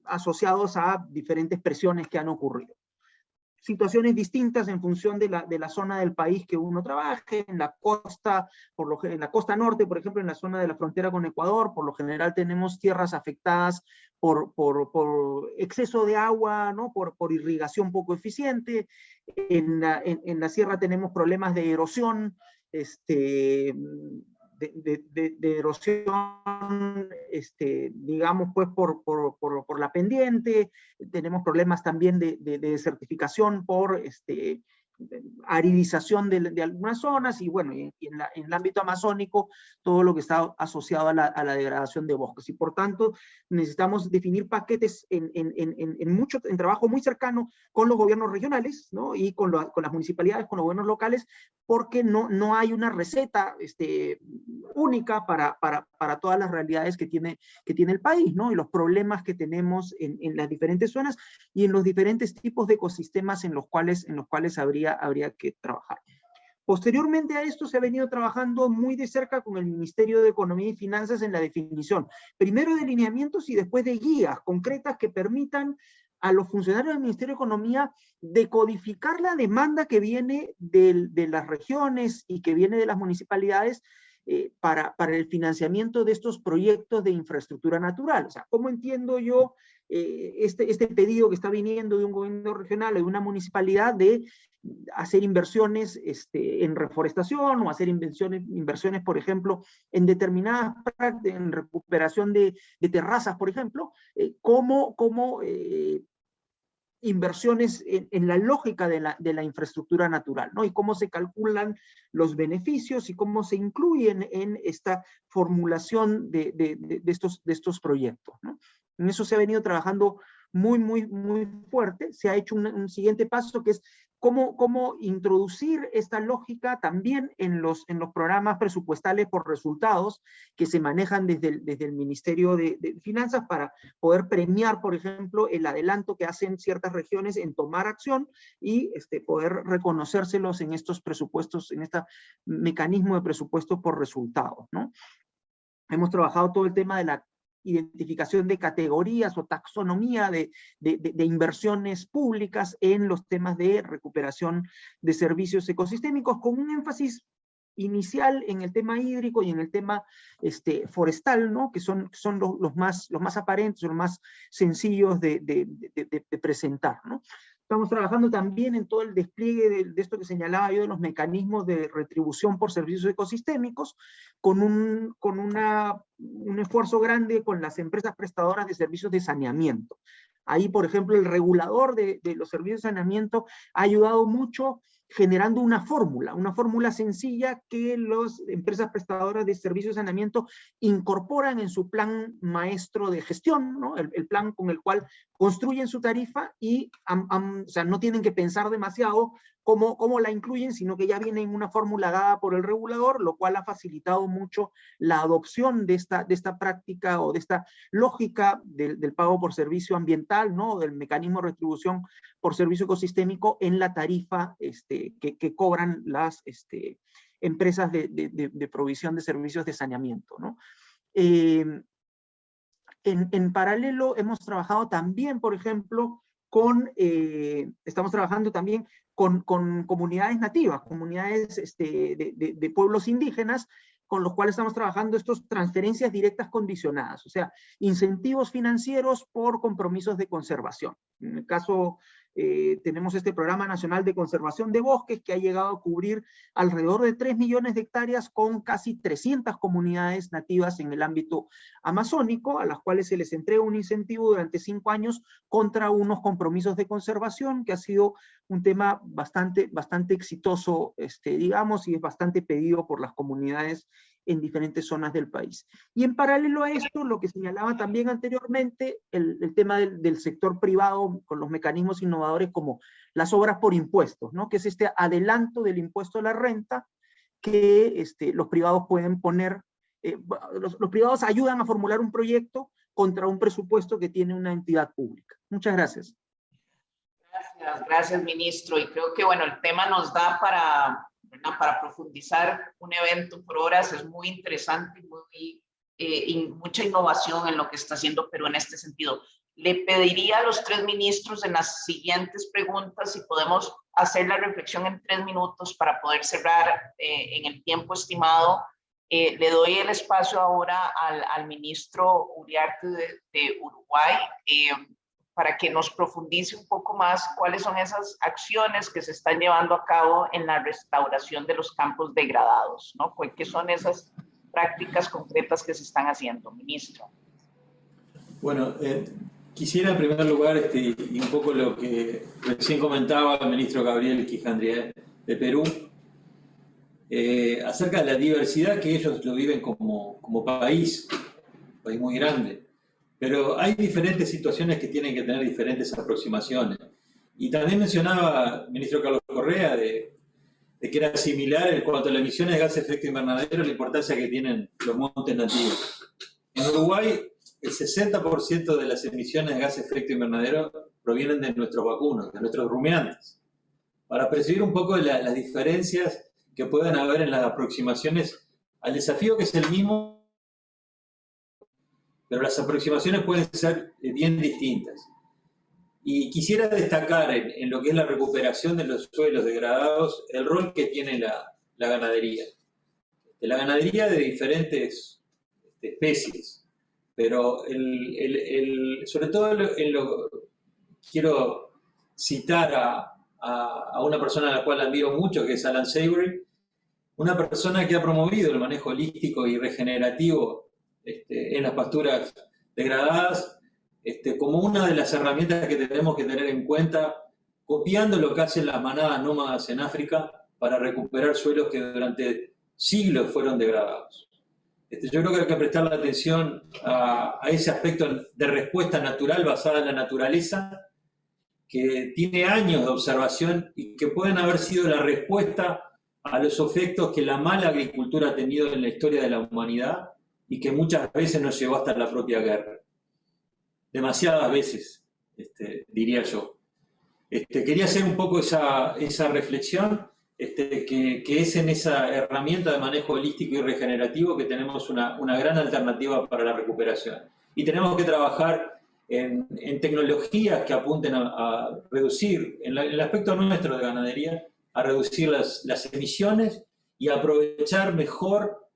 [SPEAKER 6] asociados a diferentes presiones que han ocurrido. Situaciones distintas en función de la zona del país que uno trabaje. En la costa, en la costa norte, por ejemplo, en la zona de la frontera con Ecuador, por lo general tenemos tierras afectadas por exceso de agua, ¿no? por irrigación poco eficiente. En la sierra tenemos problemas de erosión, de erosión, digamos, pues por la pendiente. Tenemos problemas también de desertificación por aridización de algunas zonas y bueno, en el ámbito amazónico, todo lo que está asociado a la degradación de bosques. Y por tanto, necesitamos definir paquetes en trabajo muy cercano con los gobiernos regionales, ¿no? Y con las municipalidades, con los gobiernos locales, porque no hay una receta única para todas las realidades que tiene el país, ¿no? Y los problemas que tenemos en las diferentes zonas y en los diferentes tipos de ecosistemas en los cuales habría que trabajar. Posteriormente a esto se ha venido trabajando muy de cerca con el Ministerio de Economía y Finanzas en la definición, primero de lineamientos y después de guías concretas que permitan a los funcionarios del Ministerio de Economía decodificar la demanda que viene de las regiones y que viene de las municipalidades para el financiamiento de estos proyectos de infraestructura natural. O sea, ¿cómo entiendo yo este pedido que está viniendo de un gobierno regional o de una municipalidad de hacer inversiones en reforestación o hacer inversiones, por ejemplo, en determinadas prácticas, en recuperación de terrazas, por ejemplo, cómo inversiones en la lógica de la infraestructura natural, ¿no? Y cómo se calculan los beneficios y cómo se incluyen en esta formulación de estos proyectos, ¿no? En eso se ha venido trabajando muy fuerte. Se ha hecho un siguiente paso que es cómo introducir esta lógica también en los programas presupuestales por resultados que se manejan desde el Ministerio de Finanzas para poder premiar, por ejemplo, el adelanto que hacen ciertas regiones en tomar acción y poder reconocérselos en estos presupuestos, en este mecanismo de presupuesto por resultados, ¿no? Hemos trabajado todo el tema de la identificación de categorías o taxonomía de inversiones públicas en los temas de recuperación de servicios ecosistémicos, con un énfasis inicial en el tema hídrico y en el tema forestal, ¿no? Que son los más aparentes, los más sencillos de presentar, ¿no? Estamos trabajando también en todo el despliegue de esto que señalaba yo, de los mecanismos de retribución por servicios ecosistémicos, con un esfuerzo grande con las empresas prestadoras de servicios de saneamiento. Ahí, por ejemplo, el regulador de los servicios de saneamiento ha ayudado mucho generando una fórmula sencilla que las empresas prestadoras de servicios de saneamiento incorporan en su plan maestro de gestión, ¿no? El plan con el cual construyen su tarifa y o sea, no tienen que pensar demasiado cómo la incluyen, sino que ya viene en una fórmula dada por el regulador, lo cual ha facilitado mucho la adopción de esta práctica o de esta lógica del pago por servicio ambiental, ¿no? Del mecanismo de retribución por servicio ecosistémico en la tarifa que cobran las empresas de provisión de servicios de saneamiento, ¿no? En paralelo hemos trabajado también, por ejemplo, estamos trabajando también con comunidades nativas, comunidades de pueblos indígenas, con los cuales estamos trabajando estas transferencias directas condicionadas, o sea, incentivos financieros por compromisos de conservación. En el caso, tenemos este Programa Nacional de Conservación de Bosques que ha llegado a cubrir alrededor de 3 millones de hectáreas con casi 300 comunidades nativas en el ámbito amazónico, a las cuales se les entrega un incentivo durante 5 años contra unos compromisos de conservación, que ha sido un tema bastante exitoso, digamos, y es bastante pedido por las comunidades en diferentes zonas del país. Y en paralelo a esto, lo que señalaba también anteriormente, el tema del sector privado con los mecanismos innovadores como las obras por impuestos, ¿no? Que es este adelanto del impuesto a la renta que los privados pueden poner, los privados ayudan a formular un proyecto contra un presupuesto que tiene una entidad pública. Muchas gracias.
[SPEAKER 4] Gracias, ministro. Y creo que, bueno, el tema nos da para profundizar un evento por horas. Es muy interesante y mucha innovación en lo que está haciendo Perú en este sentido. Le pediría a los 3 ministros en las siguientes preguntas si podemos hacer la reflexión en 3 minutos para poder cerrar en el tiempo estimado. Le doy el espacio ahora al ministro Uriarte de Uruguay para que nos profundice un poco más cuáles son esas acciones que se están llevando a cabo en la restauración de los campos degradados, ¿no? ¿Qué son esas prácticas concretas que se están haciendo, ministro?
[SPEAKER 7] Bueno, Quisiera en primer lugar, y un poco lo que recién comentaba el ministro Gabriel Quijandría de Perú, acerca de la diversidad que ellos lo viven como país, un país muy grande. Pero hay diferentes situaciones que tienen que tener diferentes aproximaciones. Y también mencionaba el ministro Carlos Correa de que era similar en cuanto a las emisiones de gases de efecto invernadero, la importancia que tienen los montes nativos. En Uruguay, el 60% de las emisiones de gases de efecto invernadero provienen de nuestros vacunos, de nuestros rumiantes. Para percibir un poco de las diferencias que puedan haber en las aproximaciones al desafío, que es el mismo, pero las aproximaciones pueden ser bien distintas. Y quisiera destacar en lo que es la recuperación de los suelos degradados el rol que tiene la ganadería. La ganadería de diferentes especies, pero sobre todo quiero citar a una persona a la cual admiro mucho, que es Alan Savory, una persona que ha promovido el manejo holístico y regenerativo en las pasturas degradadas, como una de las herramientas que tenemos que tener en cuenta, copiando lo que hacen las manadas nómadas en África para recuperar suelos que durante siglos fueron degradados. Yo creo que hay que prestarle atención a ese aspecto de respuesta natural basada en la naturaleza, que tiene años de observación y que pueden haber sido la respuesta a los efectos que la mala agricultura ha tenido en la historia de la humanidad y que muchas veces nos llevó hasta la propia guerra. Demasiadas veces, diría yo. Quería hacer un poco esa reflexión, que es en esa herramienta de manejo holístico y regenerativo que tenemos una gran alternativa para la recuperación. Y tenemos que trabajar en tecnologías que apunten a reducir, en el aspecto nuestro de ganadería, a reducir las emisiones y a aprovechar mejor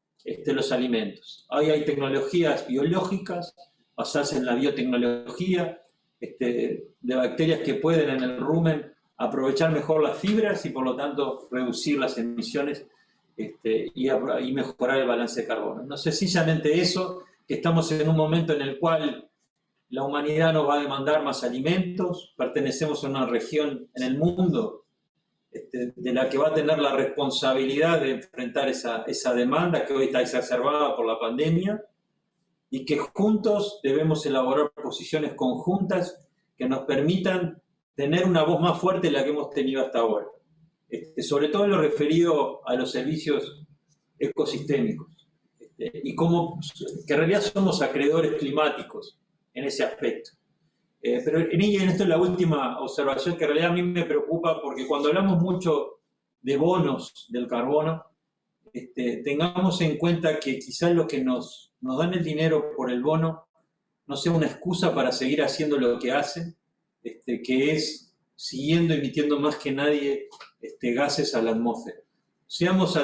[SPEAKER 7] los alimentos. Hoy hay tecnologías biológicas basadas en la biotecnología, de bacterias que pueden en el rumen aprovechar mejor las fibras y por lo tanto reducir las emisiones y mejorar el balance de carbono. No sencillamente eso, que estamos en un momento en el cual la humanidad nos va a demandar más alimentos, pertenecemos a una región en el mundo de la que va a tener la responsabilidad de enfrentar esa demanda que hoy está exacerbada por la pandemia, y que juntos debemos elaborar posiciones conjuntas que nos permitan tener una voz más fuerte de la que hemos tenido hasta ahora. Sobre todo en lo referido a los servicios ecosistémicos. Y como que en realidad somos acreedores climáticos en ese aspecto. Pero en esto es la última observación que en realidad a mí me preocupa, porque cuando hablamos mucho de bonos del carbono, tengamos en cuenta que quizás lo que nos dan el dinero por el bono no sea una excusa para seguir haciendo lo que hacen, que es siguiendo emitiendo más que nadie gases a la atmósfera. Seamos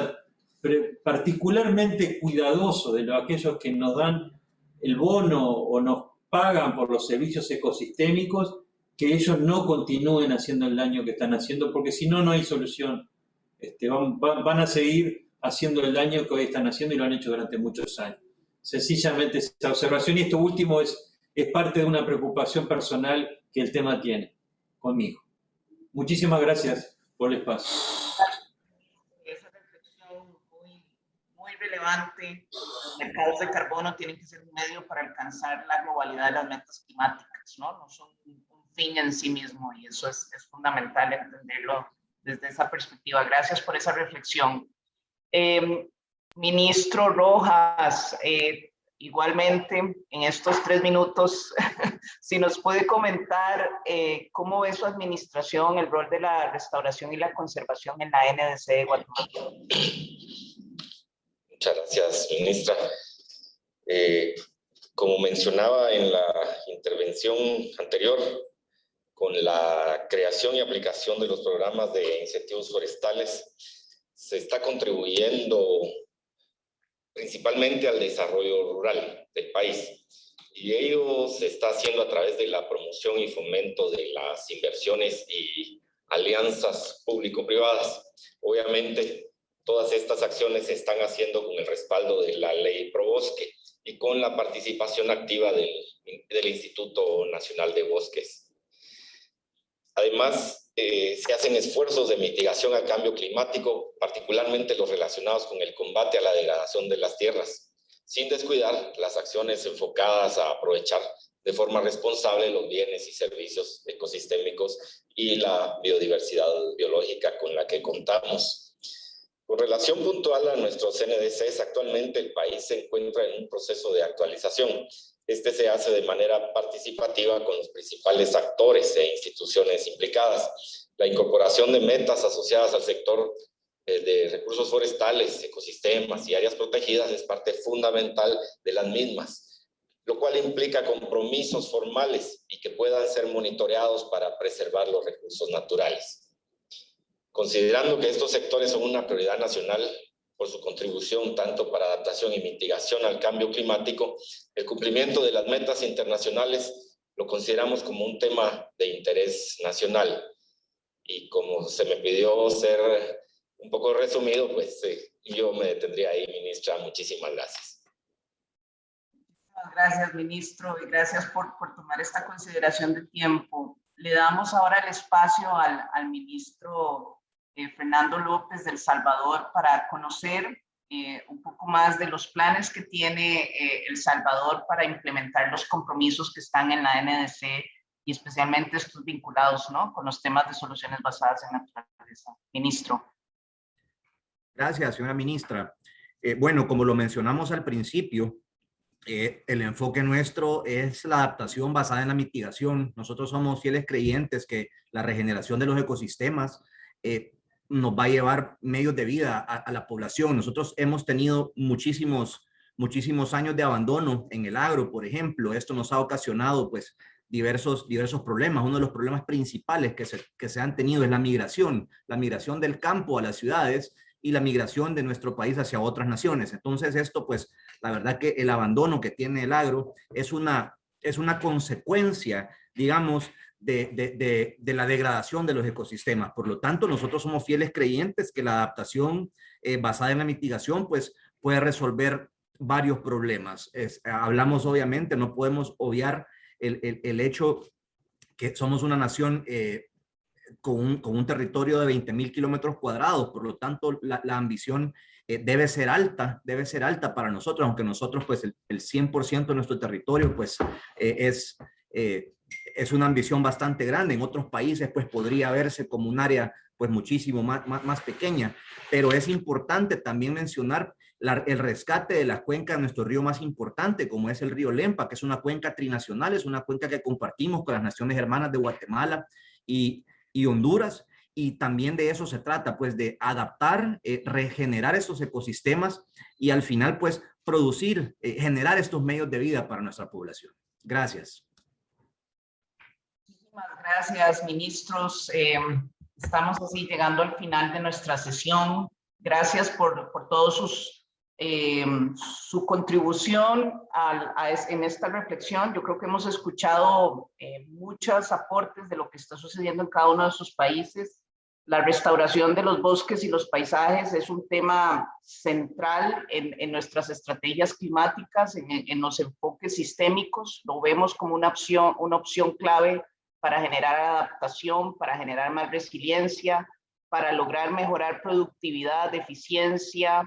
[SPEAKER 7] particularmente cuidadosos de aquellos que nos dan el bono o nos pagan por los servicios ecosistémicos, que ellos no continúen haciendo el daño que están haciendo, porque si no, no hay solución. Van a seguir haciendo el daño que hoy están haciendo y lo han hecho durante muchos años. Sencillamente esa observación, y esto último es parte de una preocupación personal que el tema tiene conmigo. Muchísimas gracias por el espacio.
[SPEAKER 4] Esa reflexión muy relevante. Los mercados de carbono tienen que ser un medio para alcanzar la globalidad de las metas climáticas, ¿no? No son un fin en sí mismo, y eso es fundamental entenderlo desde esa perspectiva. Gracias por esa reflexión. Ministro Rojas, igualmente en estos 3 minutos, si nos puede comentar cómo ve su administración, el rol de la restauración y la conservación en la NDC de Guatemala.
[SPEAKER 8] Muchas gracias, ministra. Como mencionaba en la intervención anterior, con la creación y aplicación de los programas de incentivos forestales, se está contribuyendo principalmente al desarrollo rural del país. Y ello se está haciendo a través de la promoción y fomento de las inversiones y alianzas público-privadas. Obviamente, todas estas acciones se están haciendo con el respaldo de la ley Probosque y con la participación activa del Instituto Nacional de Bosques. Además, se hacen esfuerzos de mitigación al cambio climático, particularmente los relacionados con el combate a la degradación de las tierras, sin descuidar las acciones enfocadas a aprovechar de forma responsable los bienes y servicios ecosistémicos y la biodiversidad biológica con la que contamos. Con relación puntual a nuestros NDCs, actualmente el país se encuentra en un proceso de actualización. Este se hace de manera participativa con los principales actores e instituciones implicadas. La incorporación de metas asociadas al sector de recursos forestales, ecosistemas y áreas protegidas es parte fundamental de las mismas, lo cual implica compromisos formales y que puedan ser monitoreados para preservar los recursos naturales. Considerando que estos sectores son una prioridad nacional por su contribución tanto para adaptación y mitigación al cambio climático, el cumplimiento de las metas internacionales lo consideramos como un tema de interés nacional. Y como se me pidió ser un poco resumido, pues yo me detendría ahí, ministra. Muchísimas gracias.
[SPEAKER 4] Gracias, ministro, y gracias por tomar esta consideración de tiempo. Le damos ahora el espacio al ministro Fernando López de El Salvador para conocer un poco más de los planes que tiene El Salvador para implementar los compromisos que están en la NDC y especialmente estos vinculados, ¿no?, con los temas de soluciones basadas en naturaleza. Ministro.
[SPEAKER 9] Gracias, señora ministra. Bueno, como lo mencionamos al principio, el enfoque nuestro es la adaptación basada en la mitigación. Nosotros somos fieles creyentes que la regeneración de los ecosistemas nos va a llevar medios de vida a la población. Nosotros hemos tenido muchísimos años de abandono en el agro, por ejemplo. Esto nos ha ocasionado pues diversos problemas. Uno de los problemas principales que se han tenido es la migración del campo a las ciudades y la migración de nuestro país hacia otras naciones. Entonces esto, pues, la verdad que el abandono que tiene el agro es una consecuencia, digamos, de la degradación de los ecosistemas. Por lo tanto, nosotros somos fieles creyentes que la adaptación basada en la mitigación, pues, puede resolver varios problemas. Hablamos, obviamente, no podemos obviar el hecho que somos una nación con un territorio de 20,000 kilómetros cuadrados. Por lo tanto, la ambición debe ser alta para nosotros, aunque nosotros, pues, el 100% de nuestro territorio, pues, es una ambición bastante grande. En otros países, pues, podría verse como un área, pues, muchísimo más pequeña. Pero es importante también mencionar el rescate de la cuenca de nuestro río más importante, como es el río Lempa, que es una cuenca trinacional, es una cuenca que compartimos con las naciones hermanas de Guatemala y Honduras, y también de eso se trata, pues, de adaptar, regenerar estos ecosistemas y al final, pues, producir, generar estos medios de vida para nuestra población. Gracias.
[SPEAKER 4] Muchísimas gracias, ministros. Estamos así llegando al final de nuestra sesión. Gracias por su contribución en esta reflexión. Yo creo que hemos escuchado muchos aportes de lo que está sucediendo en cada uno de sus países. La restauración de los bosques y los paisajes es un tema central en nuestras estrategias climáticas, en los enfoques sistémicos. Lo vemos como una opción clave para generar adaptación, para generar más resiliencia, para lograr mejorar productividad, eficiencia.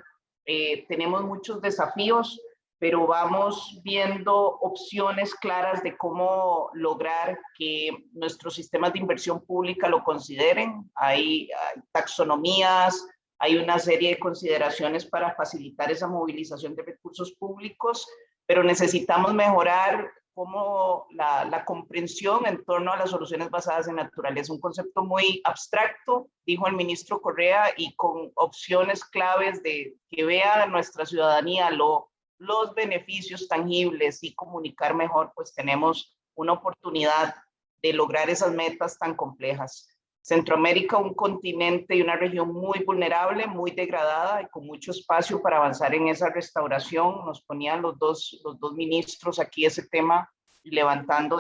[SPEAKER 4] Tenemos muchos desafíos, pero vamos viendo opciones claras de cómo lograr que nuestros sistemas de inversión pública lo consideren. Hay taxonomías, hay una serie de consideraciones para facilitar esa movilización de recursos públicos, pero necesitamos mejorar como la comprensión en torno a las soluciones basadas en naturaleza. Un concepto muy abstracto, dijo el ministro Correa, y con opciones claves de que vea a nuestra ciudadanía los beneficios tangibles y comunicar mejor, pues tenemos una oportunidad de lograr esas metas tan complejas. Centroamérica, un continente y una región muy vulnerable, muy degradada y con mucho espacio para avanzar en esa restauración. Nos ponían los dos ministros aquí ese tema, levantando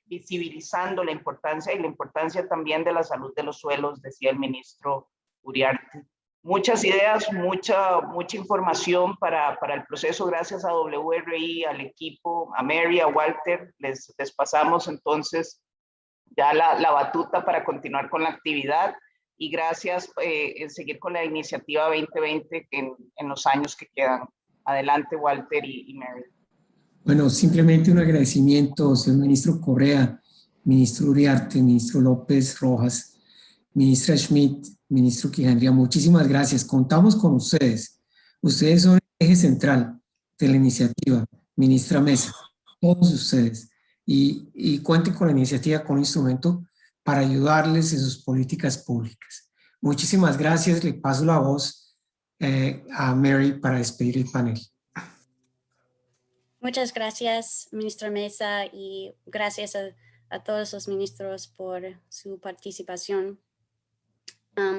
[SPEAKER 4] visibilizando la importancia y la importancia también de la salud de los suelos, decía el ministro Uriarte. muchas ideas, mucha información para el proceso. Gracias a WRI, al equipo, a Mary, a Walter, les pasamos entonces ya la batuta para continuar con la actividad, y gracias en seguir con la iniciativa 2020 en los años que quedan. Adelante, Walter y Mary.
[SPEAKER 2] Bueno, simplemente un agradecimiento, señor ministro Correa, ministro Uriarte, ministro López Rojas, ministra Schmidt, ministro Quijandría, muchísimas gracias. Contamos con ustedes. Ustedes son el eje central de la iniciativa, ministra Mesa, todos ustedes. Y cuenten con la iniciativa, con un instrumento para ayudarles en sus políticas públicas. Muchísimas gracias. Le paso la voz a Mary para despedir el panel.
[SPEAKER 1] Muchas gracias, ministra Mesa, y gracias a todos los ministros por su participación.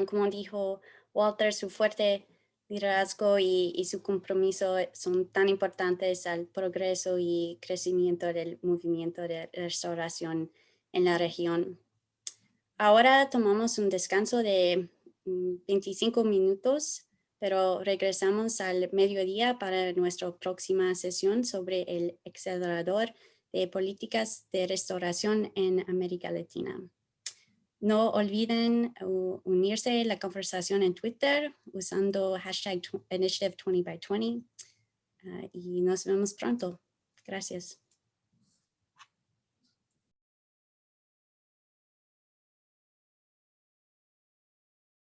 [SPEAKER 1] Como dijo Walter, su fuerte liderazgo y su compromiso son tan importantes al progreso y crecimiento del movimiento de restauración en la región. Ahora tomamos un descanso de 25 minutos, pero regresamos al mediodía para nuestra próxima sesión sobre el acelerador de políticas de restauración en América Latina. No olviden unirse a la conversación en Twitter usando hashtag Initiative 20 by 20 y nos vemos pronto. Gracias.